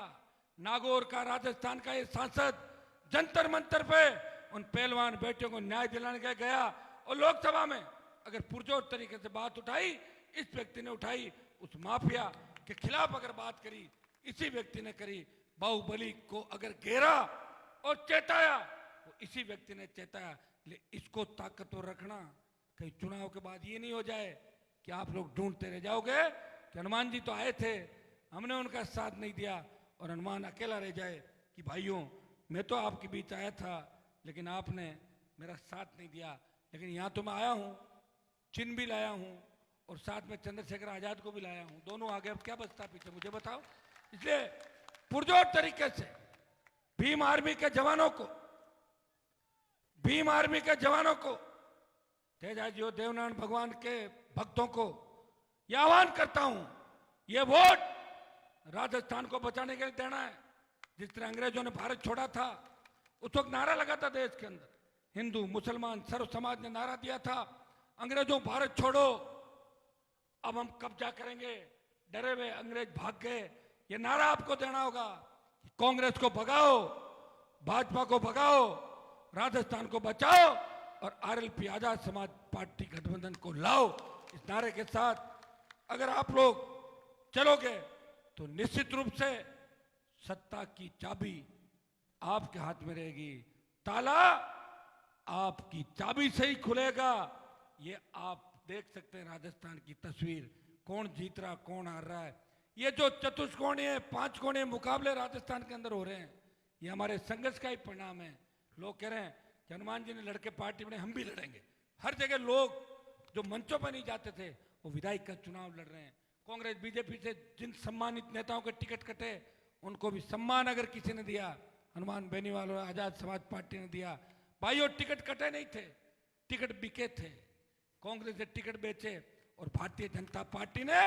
नागौर का, राजस्थान का ये सांसद जंतर मंतर पे उन पहलवान बेटियों को न्याय दिलाने के गया और लोकसभा में अगर पुरजोर तरीके से बात उठाई, इस व्यक्ति ने उठाई, उस माफिया के खिलाफ अगर बात करी, इसी व्यक्ति ने करी। बाहुबली को अगर घेरा और चेताया, वो इसी व्यक्ति ने चेताया। इसको ताकतवर रखना, कहीं चुनाव के बाद ये नहीं हो जाए कि आप लोग ढूंढते रह जाओगे कि हनुमान जी तो आए थे, हमने उनका साथ नहीं दिया, और हनुमान अकेला रह जाए कि भाइयों मैं तो आपके बीच आया था लेकिन आपने मेरा साथ नहीं दिया। लेकिन यहाँ तो मैं आया हूँ, चिन्ह भी लाया हूँ और साथ में चंद्रशेखर आजाद को भी लाया हूँ, दोनों आगे, अब क्या बचता पीछे मुझे बताओ। इसलिए पुरजोर तरीके से भीम आर्मी के जवानों को, तेजाजियो देवनारायण भगवान के भक्तों को यह आह्वान करता हूं, ये वोट राजस्थान को बचाने के लिए देना है। जिस तरह अंग्रेजों ने भारत छोड़ा था, उस वक्त नारा लगा था देश के अंदर, हिंदू मुसलमान सर्व समाज ने नारा दिया था, अंग्रेजों भारत छोड़ो, अब हम कब्जा करेंगे। डरे हुए अंग्रेज भाग गए। ये नारा आपको देना होगा कि कांग्रेस को भगाओ, भाजपा को भगाओ, राजस्थान को बचाओ और आरएलपी आजाद समाज पार्टी गठबंधन को लाओ। इस नारे के साथ अगर आप लोग चलोगे तो निश्चित रूप से सत्ता की चाबी आपके हाथ में रहेगी, ताला आपकी चाबी से ही खुलेगा। ये आप देख सकते हैं राजस्थान की तस्वीर, कौन जीत रहा कौन हार रहा है। ये जो चतुष्कोणीय 5 कोणीय मुकाबले राजस्थान के अंदर हो रहे हैं, ये हमारे संघर्ष का ही परिणाम है। लोग कह रहे हैं कि हनुमान जी ने लड़के पार्टी में, हम भी लड़ेंगे। हर जगह लोग जो मंचों पर नहीं जाते थे वो विधायक का चुनाव लड़ रहे हैं। कांग्रेस बीजेपी से जिन सम्मानित नेताओं के टिकट कटे उनको भी सम्मान अगर किसी ने दिया, हनुमान बेनीवाल और आजाद समाज पार्टी ने दिया। भाइयों, टिकट कटे नहीं थे, टिकट बिके थे। कांग्रेस ने टिकट बेचे और भारतीय जनता पार्टी ने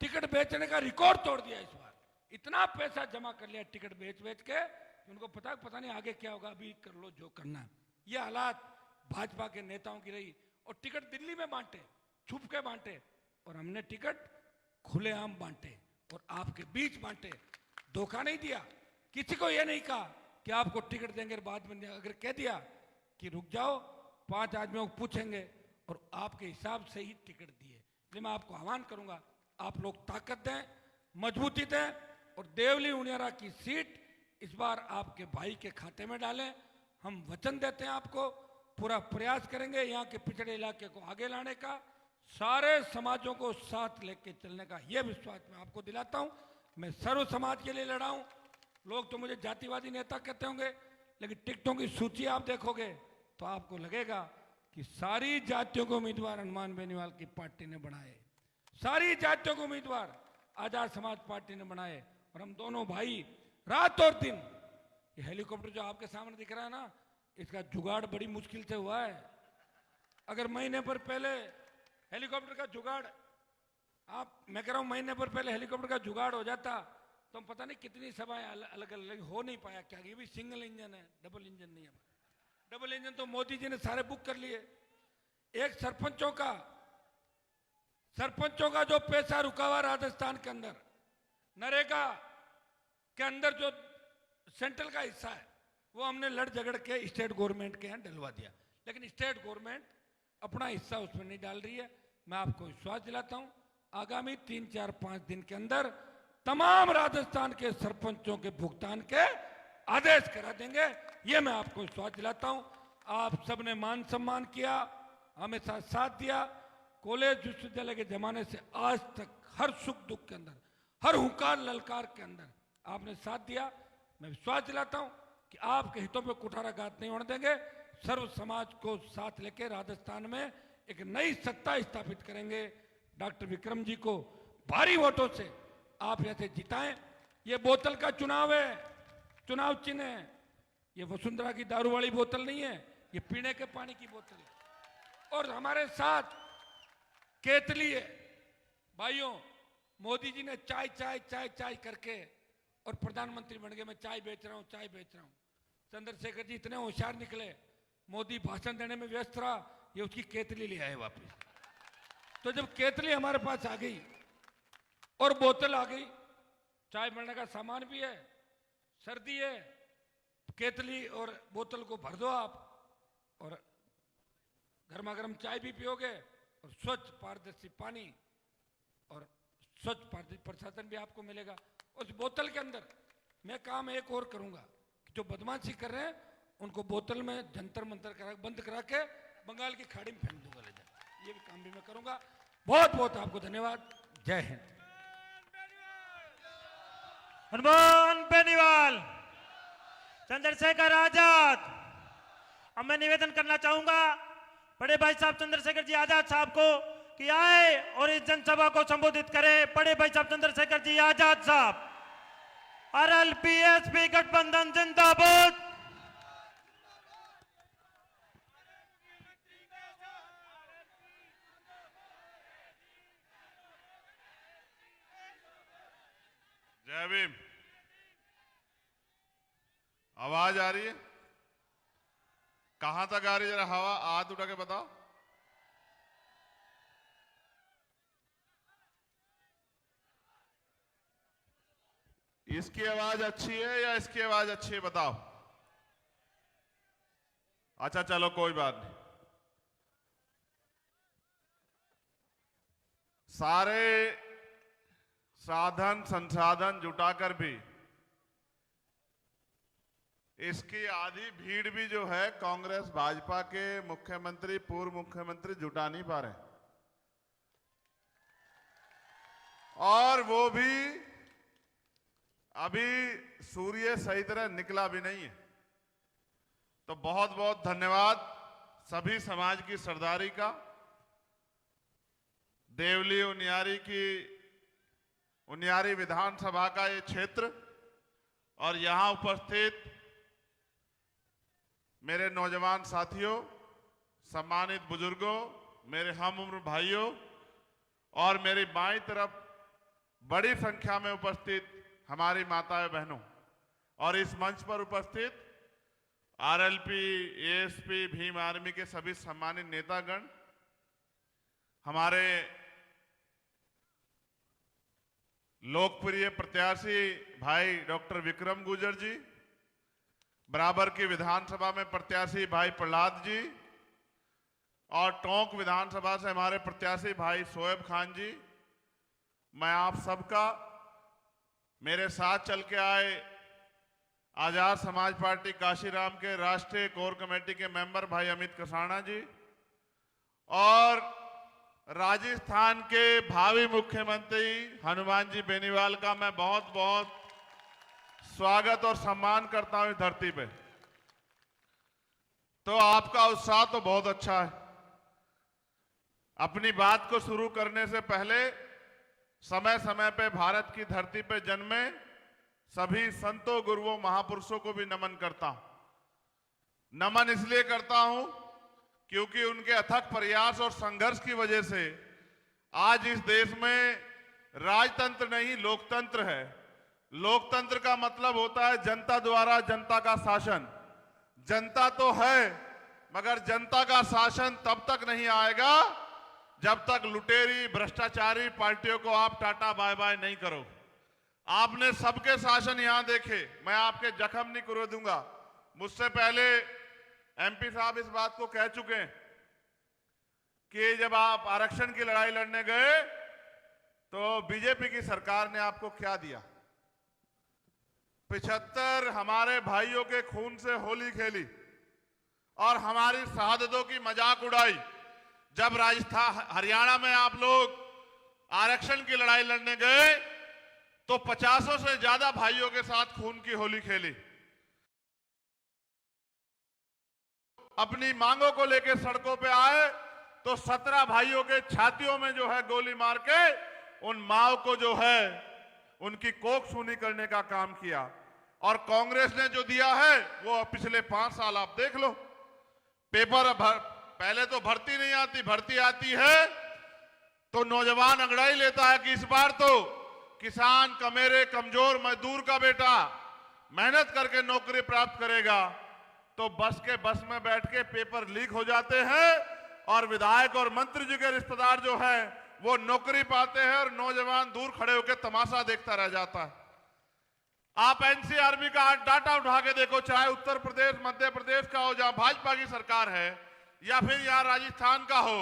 टिकट बेचने का रिकॉर्ड तोड़ दिया। इस बार इतना पैसा जमा कर लिया टिकट बेच बेच के, उनको पता नहीं आगे क्या होगा, अभी कर लो जो करना है। ये हालात भाजपा के नेताओं की रही। और टिकट दिल्ली में बांटे, छुप के बांटे, और हमने टिकट खुलेआम बांटे और आपके बीच बांटे। धोखा नहीं दिया, किसी को यह नहीं कहा कि आपको टिकट देंगे बाद में। अगर कह दिया कि रुक जाओ, 5 आदमियों को पूछेंगे और आपके हिसाब से ही टिकट दिए। इसलिए मैं आपको आह्वान करूंगा, आप लोग ताकत दें, मजबूती दें और देवली उनियारा की सीट इस बार आपके भाई के खाते में डालें। हम वचन देते हैं आपको, पूरा प्रयास करेंगे यहाँ के पिछड़े इलाके को आगे लाने का, सारे समाजों को साथ लेके चलने का। यह विश्वास मैं आपको दिलाता हूं। मैं सर्व समाज के लिए लड़ा हूं। लोग तो मुझे जातिवादी नेता कहते होंगे, लेकिन टिकटों की सूची आप देखोगे तो आपको लगेगा कि सारी जातियों को उम्मीदवार हनुमान बेनीवाल की पार्टी ने बनाए, सारी जातियों को उम्मीदवार आजाद समाज पार्टी ने बनाए। और हम दोनों भाई रात और दिन, ये हेलीकॉप्टर जो आपके सामने दिख रहा है ना, इसका जुगाड़ बड़ी मुश्किल से हुआ है। अगर महीने भर पहले हेलीकॉप्टर का जुगाड़, मैं कह रहा हूं महीने भर पहले हेलीकॉप्टर का जुगाड़ हो जाता तो हम पता नहीं कितनी सभाएं अलग अलग हो नहीं पाया। क्या ये भी सिंगल इंजन है, डबल इंजन नहीं है। डबल इंजन तो मोदी जी ने सारे बुक कर लिए। एक सरपंचों का जो पैसा रुका हुआ राजस्थान के अंदर, नरेगा के अंदर जो सेंट्रल का हिस्सा है, वो हमने लड़ झगड़ के स्टेट गवर्नमेंट के यहाँ डलवा दिया। लेकिन स्टेट गवर्नमेंट अपना हिस्सा उसमें नहीं डाल रही है। मैं आपको विश्वास दिलाता हूं, आगामी 3, 4, 5 दिन के अंदर तमाम राजस्थान के सरपंचों के भुगतान के आदेश करा देंगे। ये मैं आपको विश्वास दिलाता हूं। आप सबने मान सम्मान किया, हमेशा साथ दिया। कॉलेज विश्वविद्यालय के जमाने से आज तक हर सुख दुख के अंदर, हर हुंकार ललकार के अंदर आपने साथ दिया। मैं विश्वास दिलाता हूं कि आपके हितों में कुठाराघात नहीं होने देंगे। सर्व समाज को साथ लेकर राजस्थान में एक नई सत्ता स्थापित करेंगे। डॉक्टर विक्रम जी को भारी वोटों से आप ऐसे जिताएं। ये बोतल का चुनाव है, चुनाव चिन्ह है। ये वसुंधरा की दारू वाली बोतल नहीं है, ये पीने के पानी की बोतल है। और हमारे साथ केतली है। भाइयों, मोदी जी ने चाय चाय चाय चाय करके और प्रधानमंत्री बन गए, मैं चाय बेच रहा हूं, चाय बेच रहा हूं। चंद्रशेखर जी इतने होशियार निकले, मोदी भाषण देने में व्यस्त रहा, ये उसकी केतली ले आए वापस। तो जब केतली हमारे पास आ गई और बोतल आ गई, चाय बनने का सामान भी है, सर्दी है, केतली और बोतल को भर दो आप और गर्मा गर्म चाय भी पियोगे और स्वच्छ पारदर्शी पानी और स्वच्छ पारदर्शी प्रशासन भी आपको मिलेगा। उस बोतल के अंदर मैं काम एक और करूंगा कि जो बदमाशी कर रहे हैं उनको बोतल में जंतर मंतर करा बंद करा के बंगाल की खाड़ी में फेंक दूंगा ले जाकर। ये भी काम भी मैं करूंगा। बहुत बहुत आपको धन्यवाद। जय हिंद। हनुमान बेनीवाल, चंद्रशेखर आजाद। अब मैं निवेदन करना चाहूंगा बड़े भाई साहब चंद्रशेखर जी आजाद साहब को कि आए और इस जनसभा को संबोधित करें। बड़े भाई साहब चंद्रशेखर जी आजाद साहब। आरएलपीएसपी गठबंधन जिंदाबाद। जय भीम। आवाज आ रही है? कहां तक आ रही है? जरा हवा हाथ उठा के बताओ। इसकी आवाज अच्छी है या इसकी आवाज अच्छी है? बताओ। अच्छा चलो कोई बात नहीं। सारे साधन संसाधन जुटाकर भी इसकी आधी भीड़ भी जो है कांग्रेस भाजपा के मुख्यमंत्री पूर्व मुख्यमंत्री जुटा नहीं पा रहे, और वो भी अभी सूर्य सही तरह निकला भी नहीं है। तो बहुत बहुत धन्यवाद सभी समाज की सरदारी का। देवली उनियारी की उनियारी विधानसभा का ये क्षेत्र और यहां उपस्थित मेरे नौजवान साथियों, सम्मानित बुजुर्गों, मेरे हम उम्र भाइयों और मेरी बाईं तरफ बड़ी संख्या में उपस्थित हमारी माताएं बहनों और इस मंच पर उपस्थित आरएलपी, एएसपी, भीम आर्मी के सभी सम्मानित नेतागण, हमारे लोकप्रिय प्रत्याशी भाई डॉक्टर विक्रम गुर्जर जी, बराबर की विधानसभा में प्रत्याशी भाई प्रहलाद जी और टोंक विधानसभा से हमारे प्रत्याशी भाई शोएब खान जी, मैं आप सबका, मेरे साथ चल के आए आजाद समाज पार्टी काशीराम के राष्ट्रीय कोर कमेटी के मेंबर भाई अमित कसाना जी और राजस्थान के भावी मुख्यमंत्री हनुमान जी बेनीवाल का मैं बहुत बहुत स्वागत और सम्मान करता हूं इस धरती पे। तो आपका उत्साह तो बहुत अच्छा है। अपनी बात को शुरू करने से पहले समय समय पे भारत की धरती पे जन्मे सभी संतों, गुरुओं, महापुरुषों को भी नमन करता हूं। नमन इसलिए करता हूं क्योंकि उनके अथक प्रयास और संघर्ष की वजह से आज इस देश में राजतंत्र नहीं, लोकतंत्र है। लोकतंत्र का मतलब होता है जनता द्वारा जनता का शासन। जनता तो है, मगर जनता का शासन तब तक नहीं आएगा जब तक लुटेरी, भ्रष्टाचारी पार्टियों को आप टाटा बाय बाय नहीं करो। आपने सबके शासन यहां देखे, मैं आपके जख्म नहीं कर दूंगा। मुझसे पहले एमपी साहब इस बात को कह चुके हैं कि जब आप आरक्षण की लड़ाई लड़ने गए तो बीजेपी की सरकार ने आपको क्या दिया। 75 हमारे भाइयों के खून से होली खेली और हमारी शहादतों की मजाक उड़ाई। जब राजस्थान, हरियाणा में आप लोग आरक्षण की लड़ाई लड़ने गए तो 50 से ज्यादा भाइयों के साथ खून की होली खेली। अपनी मांगों को लेकर सड़कों पे आए तो 17 भाइयों के छातियों में जो है गोली मार के उन माओ को जो है उनकी कोख सूनी करने का काम किया। और कांग्रेस ने जो दिया है वो पिछले 5 साल आप देख लो। पेपर पहले तो भर्ती नहीं आती, भर्ती आती है तो नौजवान अंगड़ाई लेता है कि इस बार तो किसान, कमेरे, कमजोर मजदूर का बेटा मेहनत करके नौकरी प्राप्त करेगा। तो बस में बैठ के पेपर लीक हो जाते हैं और विधायक और मंत्री जी के रिश्तेदार जो है वो नौकरी पाते हैं और नौजवान दूर खड़े होकर तमाशा देखता रह जाता है। आप एनसीआरबी का डाटा उठा के देखो, चाहे उत्तर प्रदेश, मध्य प्रदेश का हो जहां भाजपा की सरकार है या फिर यहां राजस्थान का हो,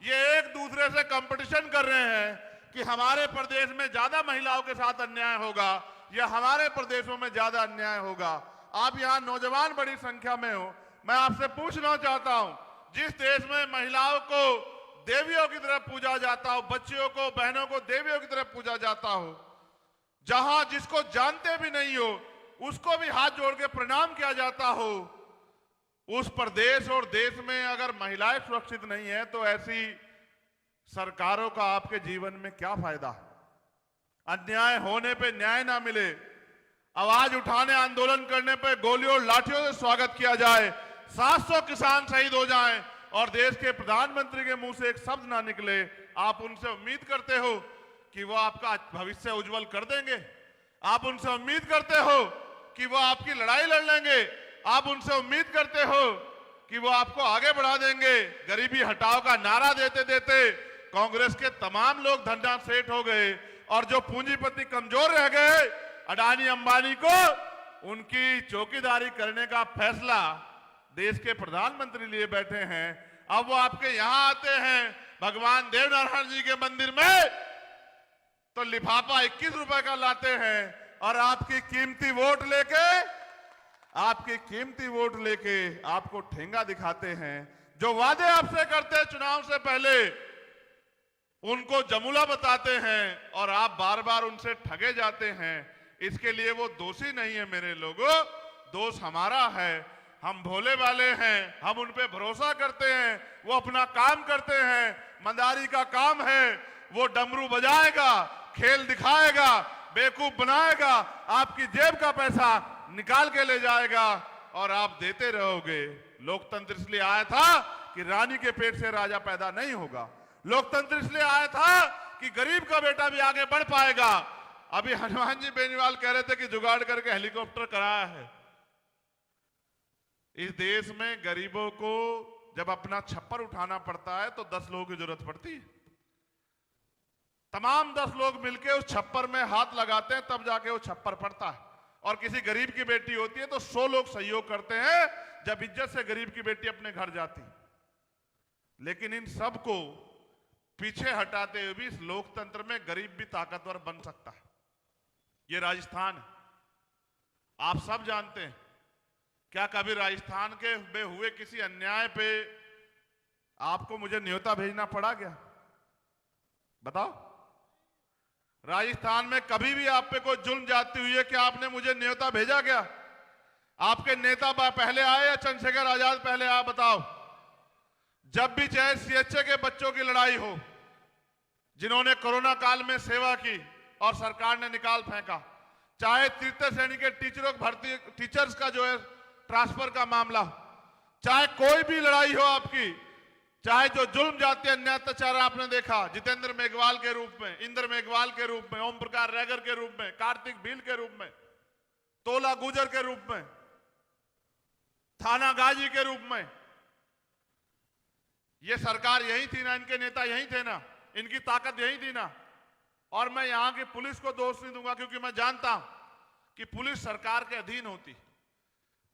ये एक दूसरे से कंपटीशन कर रहे हैं कि हमारे प्रदेश में ज्यादा महिलाओं के साथ अन्याय होगा या हमारे प्रदेशों में ज्यादा अन्याय होगा। आप यहां नौजवान बड़ी संख्या में हो, मैं आपसे पूछना चाहता हूं, जिस देश में महिलाओं को देवियों की तरह पूजा जाता हो, बच्चियों को, बहनों को देवियों की तरह पूजा जाता हो, जहां जिसको जानते भी नहीं हो उसको भी हाथ जोड़ के प्रणाम किया जाता हो, उस प्रदेश और देश में अगर महिलाएं सुरक्षित नहीं है तो ऐसी सरकारों का आपके जीवन में क्या फायदा। अन्याय होने पे न्याय ना मिले, आवाज उठाने, आंदोलन करने पे गोलियों और लाठियों से स्वागत किया जाए, 700 किसान शहीद हो जाएं और देश के प्रधानमंत्री के मुंह से एक शब्द ना निकले। आप उनसे उम्मीद करते हो कि वो आपका भविष्य उज्जवल कर देंगे? आप उनसे उम्मीद करते हो कि वो आपकी लड़ाई लड़ लेंगे? आप उनसे उम्मीद करते हो कि वो आपको आगे बढ़ा देंगे? गरीबी हटाओ का नारा देते देते कांग्रेस के तमाम लोग धन्ना सेठ हो गए और जो पूंजीपति कमजोर रह गए, अडानी अंबानी को उनकी चौकीदारी करने का फैसला देश के प्रधानमंत्री लिए बैठे हैं। अब वो आपके यहां आते हैं भगवान देवनारायण जी के मंदिर में तो लिफाफा 21 रुपए का लाते हैं और आपकी कीमती वोट लेके आपको ठेंगा दिखाते हैं। जो वादे आपसे करते हैं चुनाव से पहले उनको जमुला बताते हैं और आप बार बार उनसे ठगे जाते हैं। इसके लिए वो दोषी नहीं है मेरे लोगों, दोष हमारा है। हम भोले वाले हैं, हम उन पे भरोसा करते हैं, वो अपना काम करते हैं। मंदारी का काम है, वो डमरू बजाएगा, खेल दिखाएगा, बेवकूफ बनाएगा, आपकी जेब का पैसा निकाल के ले जाएगा और आप देते रहोगे। लोकतंत्र इसलिए आया था कि रानी के पेट से राजा पैदा नहीं होगा। लोकतंत्र इसलिए आया था कि गरीब का बेटा भी आगे बढ़ पाएगा। अभी हनुमान जी बेनीवाल कह रहे थे कि जुगाड़ करके हेलीकॉप्टर कराया है। इस देश में गरीबों को जब अपना छप्पर उठाना पड़ता है तो 10 लोगों की जरूरत पड़ती है। तमाम 10 लोग मिलकर उस छप्पर में हाथ लगाते हैं, तब जाके वो छप्पर पड़ता है। और किसी गरीब की बेटी होती है तो 100 लोग सहयोग करते हैं, जब इज्जत से गरीब की बेटी अपने घर जाती। लेकिन इन सबको पीछे हटाते हुए भी इस लोकतंत्र में गरीब भी ताकतवर बन सकता है। ये राजस्थान है, आप सब जानते हैं। क्या कभी राजस्थान के में हुए किसी अन्याय पे आपको मुझे न्योता भेजना पड़ा क्या? बताओ, राजस्थान में कभी भी आप पे कोई जुल्म जाती हुई है, क्या आपने मुझे न्योता भेजा क्या? आपके नेता पहले आए या चंद्रशेखर आजाद पहले आए? बताओ। जब भी चाहे सीएचए के बच्चों की लड़ाई हो, जिन्होंने कोरोना काल में सेवा की और सरकार ने निकाल फेंका, चाहे तृतीय श्रेणी के टीचरों की भर्ती, टीचर्स का जो है ट्रांसफर का मामला, चाहे कोई भी लड़ाई हो आपकी, चाहे जो जुल्म जाति अन्याय अत्याचार आपने देखा, जितेंद्र मेघवाल के रूप में, इंद्र मेघवाल के रूप में, ओम प्रकाश रैगर के रूप में, कार्तिक भील के रूप में, तोला गुजर के रूप में, थाना गाजी के रूप में, ये सरकार यही थी ना, इनके नेता यही थे ना, इनकी ताकत यही थी ना। और मैं यहां की पुलिस को दोष नहीं दूंगा, क्योंकि मैं जानता हूं कि पुलिस सरकार के अधीन होती।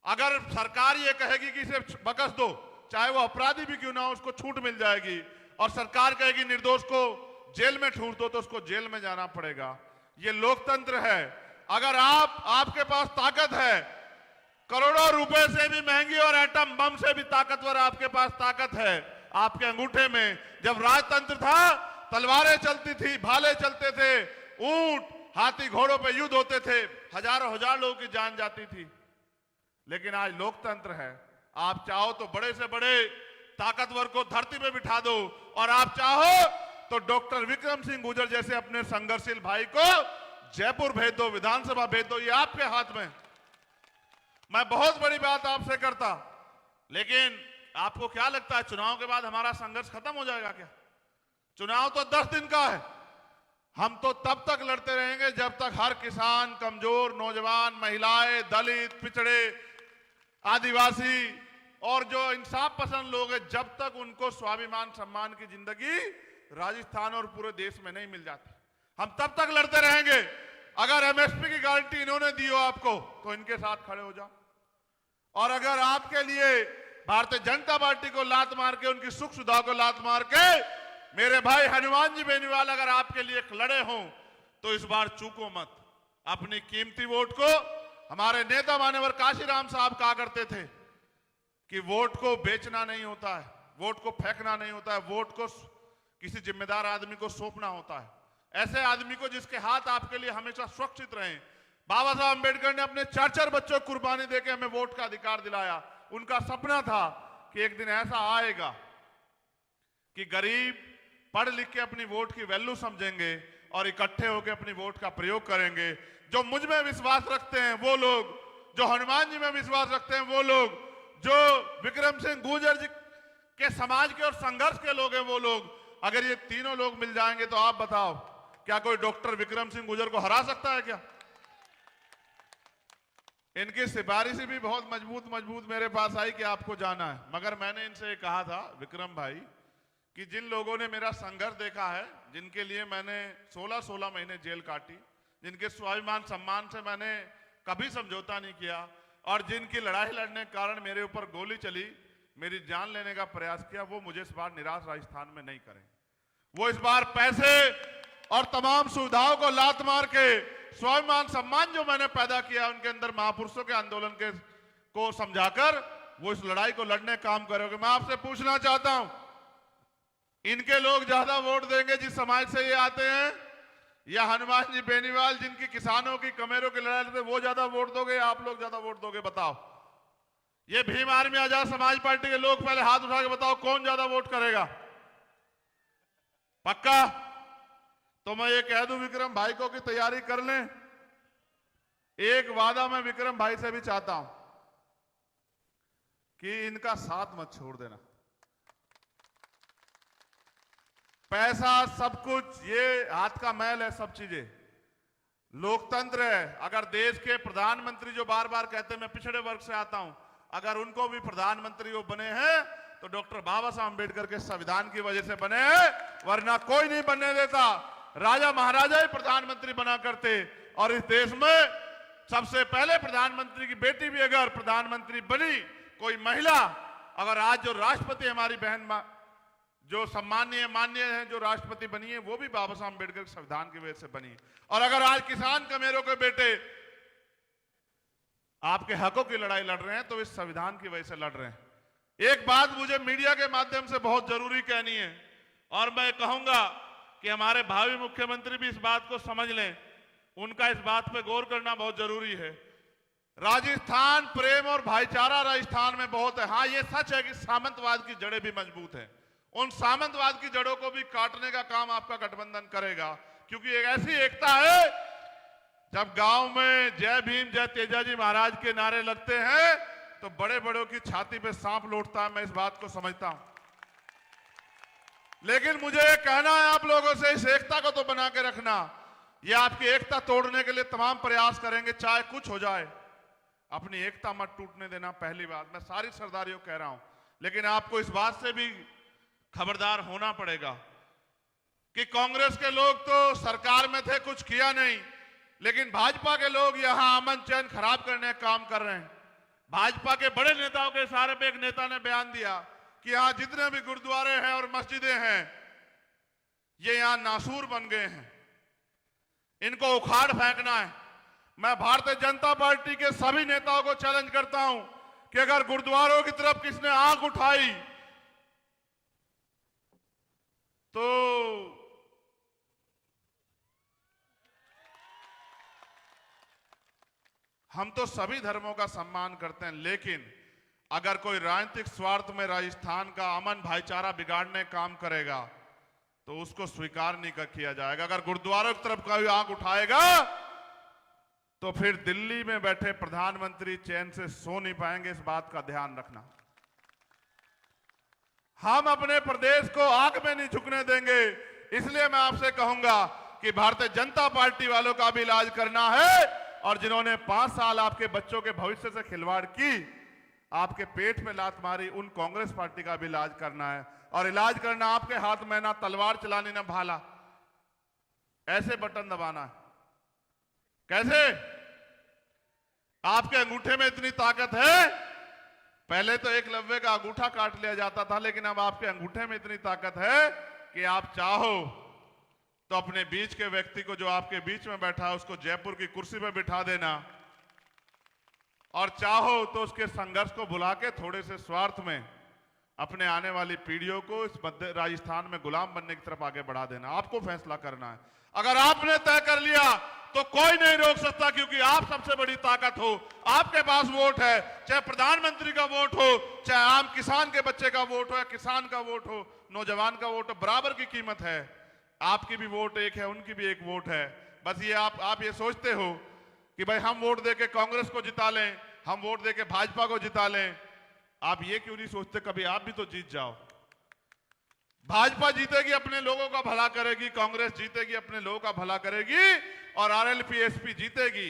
अगर सरकार ये कहेगी कि इसे बकस दो, चाहे वो अपराधी भी क्यों ना हो, उसको छूट मिल जाएगी। और सरकार कहेगी निर्दोष को जेल में ठूर दो, तो उसको जेल में जाना पड़ेगा। ये लोकतंत्र है। अगर आपके पास ताकत है, करोड़ों रुपए से भी महंगी और एटम बम से भी ताकतवर आपके पास ताकत है आपके अंगूठे में। जब राजतंत्र था, तलवारें चलती थी, भाले चलते थे, ऊंट हाथी घोड़ों पे युद्ध होते थे, हजारों हजार लोगों की जान जाती थी। लेकिन आज लोकतंत्र है। आप चाहो तो बड़े से बड़े ताकतवर को धरती पे बिठा दो, और आप चाहो तो डॉक्टर विक्रम सिंह गुर्जर जैसे अपने संघर्षशील भाई को जयपुर भेज दो, विधानसभा भेज दो, ये आपके हाथ में। मैं बहुत बड़ी बात आपसे करता, लेकिन आपको क्या लगता है चुनाव के बाद हमारा संघर्ष खत्म हो जाएगा क्या? चुनाव तो 10 दिन का है। हम तो तब तक लड़ते रहेंगे जब तक हर किसान, कमजोर, नौजवान, महिलाएं, दलित, पिछड़े, आदिवासी और जो इंसाफ पसंद लोग हैं, जब तक उनको स्वाभिमान सम्मान की जिंदगी राजस्थान और पूरे देश में नहीं मिल जाती, हम तब तक लड़ते रहेंगे। अगर एमएसपी की गारंटी इन्होंने दी हो आपको, तो इनके साथ खड़े हो जाओ। और अगर आपके लिए भारतीय जनता पार्टी को लात मार के, उनकी सुख सुविधा को लात मार के मेरे भाई हनुमान जी बेनीवाल अगर आपके लिए लड़े हों, तो इस बार चूको मत। अपनी कीमती वोट को, हमारे नेता मान्यवर काशीराम साहब कहा करते थे कि वोट को बेचना नहीं होता है, वोट को फेंकना नहीं होता है, वोट को किसी जिम्मेदार आदमी को सौंपना होता है। ऐसे आदमी को जिसके हाथ आपके लिए हमेशा सुरक्षित रहे। बाबा साहब अंबेडकर ने अपने 4-4 बच्चों को कुर्बानी देकर हमें वोट का अधिकार दिलाया। उनका सपना था कि एक दिन ऐसा आएगा कि गरीब पढ़ लिख के अपनी वोट की वैल्यू समझेंगे और इकट्ठे होकर अपनी वोट का प्रयोग करेंगे। जो मुझ में विश्वास रखते हैं वो लोग, जो हनुमान जी में विश्वास रखते हैं वो लोग, जो विक्रम सिंह गुर्जर जी के समाज के और संघर्ष के लोग हैं वो लोग, अगर ये तीनों लोग मिल जाएंगे तो आप बताओ, क्या कोई डॉक्टर विक्रम सिंह गुर्जर को हरा सकता है क्या? इनकी सिफारिश भी बहुत मजबूत मेरे पास आई कि आपको जाना है, मगर मैंने इनसे कहा था विक्रम भाई कि जिन लोगों ने मेरा संघर्ष देखा है, जिनके लिए मैंने 16 महीने जेल काटी, जिनके स्वाभिमान सम्मान से मैंने कभी समझौता नहीं किया, और जिनकी लड़ाई लड़ने के कारण मेरे ऊपर गोली चली, मेरी जान लेने का प्रयास किया, वो मुझे इस बार निराश राजस्थान में नहीं करें। वो इस बार पैसे और तमाम सुविधाओं को लात मार के स्वाभिमान सम्मान जो मैंने पैदा किया उनके अंदर महापुरुषों के आंदोलन के को समझाकर वो इस लड़ाई को लड़ने काम करोगे। मैं आपसे पूछना चाहता हूं, इनके लोग ज्यादा वोट देंगे जिस समाज से ये आते हैं, या हनुमान जी बेनीवाल जिनकी किसानों की कमेरों की लड़ाई लड़ते वो ज्यादा वोट दोगे, या आप लोग ज्यादा वोट दोगे? बताओ। ये भीम आर्मी आजाद समाज पार्टी के लोग पहले हाथ उठा के बताओ कौन ज्यादा वोट करेगा? पक्का? तो मैं ये कह दूं विक्रम भाई को कि तैयारी कर लें। एक वादा मैं विक्रम भाई से भी चाहता हूं कि इनका साथ मत छोड़ देना। पैसा सब कुछ ये हाथ का मैल है, सब चीजें लोकतंत्र है। अगर देश के प्रधानमंत्री जो बार बार कहते हैं मैं पिछड़े वर्ग से आता हूं, अगर उनको भी प्रधानमंत्री वो बने हैं तो डॉक्टर बाबा साहब अंबेडकर के संविधान की वजह से बने हैं, वरना कोई नहीं बनने देता। राजा महाराजा ही प्रधानमंत्री बना करते। और इस देश में सबसे पहले प्रधानमंत्री की बेटी भी अगर प्रधानमंत्री बनी, कोई महिला, अगर आज जो राष्ट्रपति हमारी बहन जो सम्माननीय माननीय है जो राष्ट्रपति बनी है, वो भी बाबा साहब अंबेडकर के संविधान की वजह से बनी। और अगर आज किसान कमेरों के बेटे आपके हकों की लड़ाई लड़ रहे हैं तो इस संविधान की वजह से लड़ रहे हैं। एक बात मुझे मीडिया के माध्यम से बहुत जरूरी कहनी है, और मैं कहूंगा कि हमारे भावी मुख्यमंत्री भी इस बात को समझ लें, उनका इस बात पे गौर करना बहुत जरूरी है। राजस्थान प्रेम और भाईचारा राजस्थान में बहुत है। हाँ, ये सच है कि सामंतवाद की जड़ें भी मजबूत हैं। उन सामंतवाद की जड़ों को भी काटने का काम आपका गठबंधन करेगा, क्योंकि एक ऐसी एकता है जब गांव में जय भीम जय तेजाजी महाराज के नारे लगते हैं तो बड़े बड़ों की छाती पे सांप लौटता है। मैं इस बात को समझता हूं, लेकिन मुझे ये कहना है आप लोगों से, इस एकता को तो बना के रखना। ये आपकी एकता तोड़ने के लिए तमाम प्रयास करेंगे, चाहे कुछ हो जाए। अपनी एकता मत टूटने देना, पहली बात मैं सारी सरदारियों कह रहा हूं। लेकिन आपको इस बात से भी खबरदार होना पड़ेगा कि कांग्रेस के लोग तो सरकार में थे, कुछ किया नहीं, लेकिन भाजपा के लोग यहां अमन चैन खराब करने का काम कर रहे हैं। भाजपा के बड़े नेताओं के इशारे पे एक नेता ने बयान दिया कि यहां जितने भी गुरुद्वारे हैं और मस्जिदें हैं ये यहां नासूर बन गए हैं, इनको उखाड़ फेंकना है। मैं भारतीय जनता पार्टी के सभी नेताओं को चैलेंज करता हूं कि अगर गुरुद्वारों की तरफ किसने आंख उठाई तो हम तो सभी धर्मों का सम्मान करते हैं, लेकिन अगर कोई राजनीतिक स्वार्थ में राजस्थान का अमन भाईचारा बिगाड़ने का काम करेगा तो उसको स्वीकार नहीं किया जाएगा। अगर गुरुद्वारों की तरफ कोई आंख उठाएगा तो फिर दिल्ली में बैठे प्रधानमंत्री चैन से सो नहीं पाएंगे। इस बात का ध्यान रखना। हम अपने प्रदेश को आग में नहीं झुकने देंगे। इसलिए मैं आपसे कहूंगा कि भारतीय जनता पार्टी वालों का भी इलाज करना है, और जिन्होंने 5 साल आपके बच्चों के भविष्य से खिलवाड़ की, आपके पेट में लात मारी, उन कांग्रेस पार्टी का भी इलाज करना है। और इलाज करना आपके हाथ में, ना तलवार चलानी ना भाला, ऐसे बटन दबाना है। कैसे? आपके अंगूठे में इतनी ताकत है, पहले तो एकलव्य का अंगूठा काट लिया जाता था, लेकिन अब आपके अंगूठे में इतनी ताकत है कि आप चाहो तो अपने बीच के व्यक्ति को, जो आपके बीच में बैठा है, उसको जयपुर की कुर्सी पर बिठा देना, और चाहो तो उसके संघर्ष को भुला के थोड़े से स्वार्थ में अपने आने वाली पीढ़ियों को इस मध्य राजस्थान में गुलाम बनने की तरफ आगे बढ़ा देना। आपको फैसला करना है। अगर आपने तय कर लिया तो कोई नहीं रोक सकता, क्योंकि आप सबसे बड़ी ताकत हो। आपके पास वोट है, चाहे प्रधानमंत्री का वोट हो, चाहे आम किसान के बच्चे का वोट हो, या किसान का वोट हो, नौजवान का वोट हो, बराबर की कीमत है। आपकी भी वोट एक है, उनकी भी एक वोट है। बस ये आप ये सोचते हो कि भाई हम वोट देके कांग्रेस को जिता लें, हम वोट देके भाजपा को जिता लें। आप ये क्यों नहीं सोचते कभी आप भी तो जीत जाओ। भाजपा जीतेगी, अपने लोगों का भला करेगी, कांग्रेस जीतेगी, अपने लोगों का भला करेगी, और आरएलपी-एसपी जीतेगी।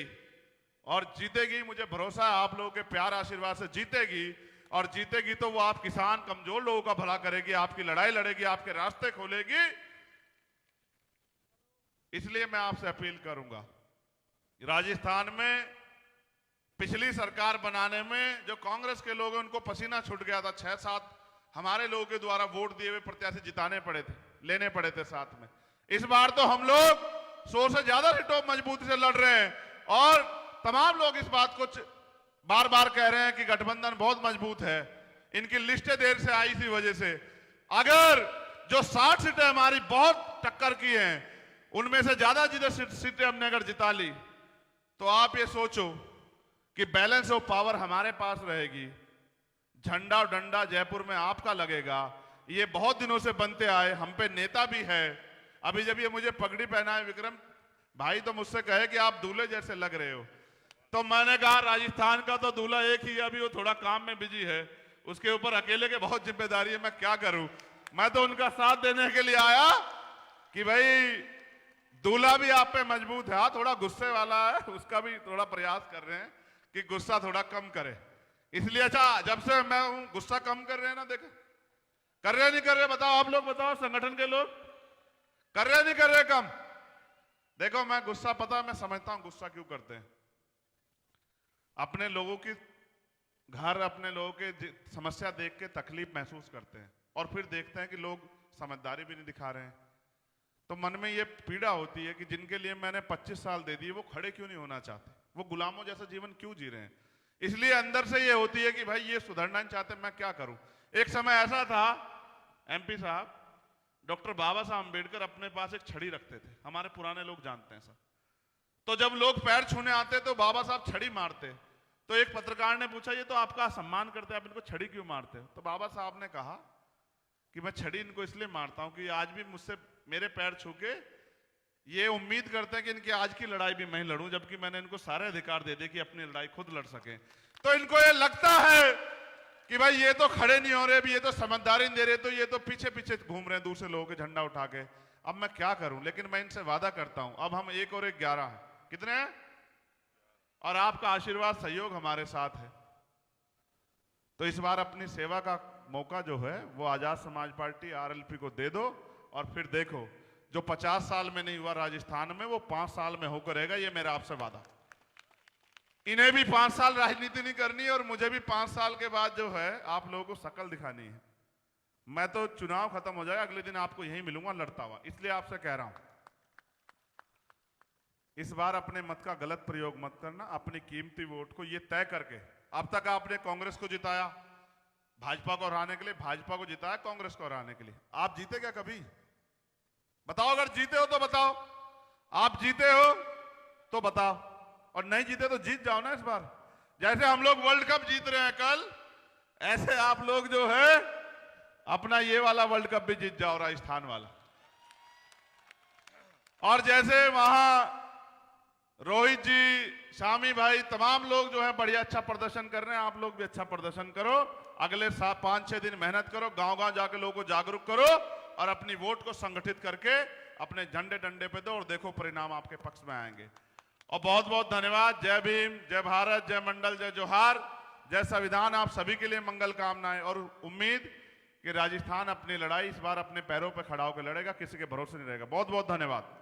और जीतेगी, मुझे भरोसा है आप लोगों के प्यार आशीर्वाद से जीतेगी। और जीतेगी तो वो आप किसान कमजोर लोगों का भला करेगी, आपकी लड़ाई लड़ेगी, आपके रास्ते खोलेगी। इसलिए मैं आपसे अपील करूंगा, राजस्थान में पिछली सरकार बनाने में जो कांग्रेस के लोग हैं उनको पसीना छूट गया था। 6-7 हमारे लोगों के द्वारा वोट दिए हुए प्रत्याशी जिताने पड़े थे, लेने पड़े थे साथ में। इस बार तो हम लोग 100 से ज्यादा सीटों मजबूती से लड़ रहे हैं, और तमाम लोग इस बात को बार बार कह रहे हैं कि गठबंधन बहुत मजबूत है। इनकी लिस्टें देर से आई इसी वजह से। अगर जो 60 सीटें हमारी बहुत टक्कर की हैं, उनमें से ज्यादा सीटें हमने अगर जिता ली, तो आप ये सोचो कि बैलेंस ऑफ पावर हमारे पास रहेगी। झंडा और डंडा जयपुर में आपका लगेगा। ये बहुत दिनों से बनते आए, हम पे नेता भी है, अभी जब ये मुझे पगड़ी पहनाए विक्रम भाई तो मुझसे कहे कि आप दूल्हे जैसे लग रहे हो, तो मैंने कहा राजस्थान का तो दूल्हा एक ही है, अभी वो थोड़ा काम में बिजी है, उसके ऊपर अकेले के बहुत जिम्मेदारी है, मैं क्या करूं। मैं तो उनका साथ देने के लिए आया कि भाई दूल्हा भी आप पे मजबूत है, हाँ थोड़ा गुस्से वाला है, उसका भी थोड़ा प्रयास कर रहे हैं कि गुस्सा थोड़ा कम करे। इसलिए अच्छा जब से मैं हूं गुस्सा कम कर रहे हैं ना, देखो कर रहे नहीं कर रहे, बताओ आप लोग, बताओ संगठन के लोग कर रहे नहीं कर रहे कम। देखो मैं गुस्सा पता मैं समझता हूं गुस्सा क्यों करते हैं। अपने लोगों की घर अपने लोगों के समस्या देख के तकलीफ महसूस करते हैं और फिर देखते हैं कि लोग समझदारी भी नहीं दिखा रहे हैं, तो मन में ये पीड़ा होती है कि जिनके लिए मैंने 25 साल दे दिए वो खड़े क्यों नहीं होना चाहते, वो गुलामों जैसा जीवन क्यों जी रहे हैं। इसलिए अंदर से ये होती है कि भाई ये सुधरना नहीं चाहते, मैं क्या करूं। एक समय ऐसा था एमपी साहब, डॉक्टर बाबा साहब अम्बेडकर अपने पास एक छड़ी रखते थे, हमारे पुराने लोग जानते हैं सब। तो जब लोग पैर छूने आते तो बाबा साहब छड़ी मारते, तो एक पत्रकार ने पूछा ये तो आपका सम्मान करते हैं, आप इनको छड़ी क्यों मारते हो। तो बाबा साहब ने कहा कि मैं छड़ी इनको इसलिए मारता हूं कि आज भी मुझसे मेरे पैर छू के ये उम्मीद करते हैं कि इनकी आज की लड़ाई भी मैं लड़ूं, जबकि मैंने इनको सारे अधिकार दे दिए कि अपनी लड़ाई खुद लड़ सके। तो इनको ये लगता है कि भाई ये तो खड़े नहीं हो रहे, भी ये तो समझदारी नहीं दे रहे, तो ये तो पीछे पीछे घूम रहे हैं दूसरे लोगों के झंडा उठा के। अब मैं क्या करूं, लेकिन मैं इनसे वादा करता हूं अब हम 1 और 1 11 है, कितने हैं, और आपका आशीर्वाद सहयोग हमारे साथ है। तो इस बार अपनी सेवा का मौका जो है वो आजाद समाज पार्टी आरएलपी को दे दो, और फिर देखो जो 50 साल में नहीं हुआ राजस्थान में वो 5 साल में होकर रहेगा, ये मेरा आपसे वादा। इन्हें भी 5 साल राजनीति नहीं करनी और मुझे भी 5 साल के बाद जो है आप लोगों को शकल दिखानी है। मैं तो चुनाव खत्म हो जाए अगले दिन आपको यहीं मिलूंगा लड़ता हुआ। इसलिए आपसे कह रहा हूं इस बार अपने मत का गलत प्रयोग मत करना, अपनी कीमती वोट को ये तय करके, अब तक आपने कांग्रेस को जिताया भाजपा को हराने के लिए, भाजपा को जिताया कांग्रेस को हराने के लिए। आप जीते क्या कभी, बताओ, अगर जीते हो तो बताओ, आप जीते हो तो बताओ, और नहीं जीते तो जीत जाओ ना इस बार। जैसे हम लोग वर्ल्ड कप जीत रहे हैं कल, ऐसे आप लोग जो है अपना ये वाला वर्ल्ड कप भी जीत जाओ, राजस्थान वाला। और जैसे वहां रोहित जी, शामी भाई, तमाम लोग जो है बढ़िया अच्छा प्रदर्शन कर रहे हैं, आप लोग भी अच्छा प्रदर्शन करो। अगले 5-6 दिन मेहनत करो, गांव-गांव जाके लोगों को जागरूक करो और अपनी वोट को संगठित करके अपने झंडे डंडे पे दो, और देखो परिणाम आपके पक्ष में आएंगे। और बहुत बहुत धन्यवाद। जय भीम, जय भारत, जय मंडल, जय जोहार, जय संविधान। आप सभी के लिए मंगल कामनाएं, और उम्मीद कि राजस्थान अपनी लड़ाई इस बार अपने पैरों पर खड़ा होकर लड़ेगा, किसी के भरोसे नहीं रहेगा। बहुत बहुत धन्यवाद।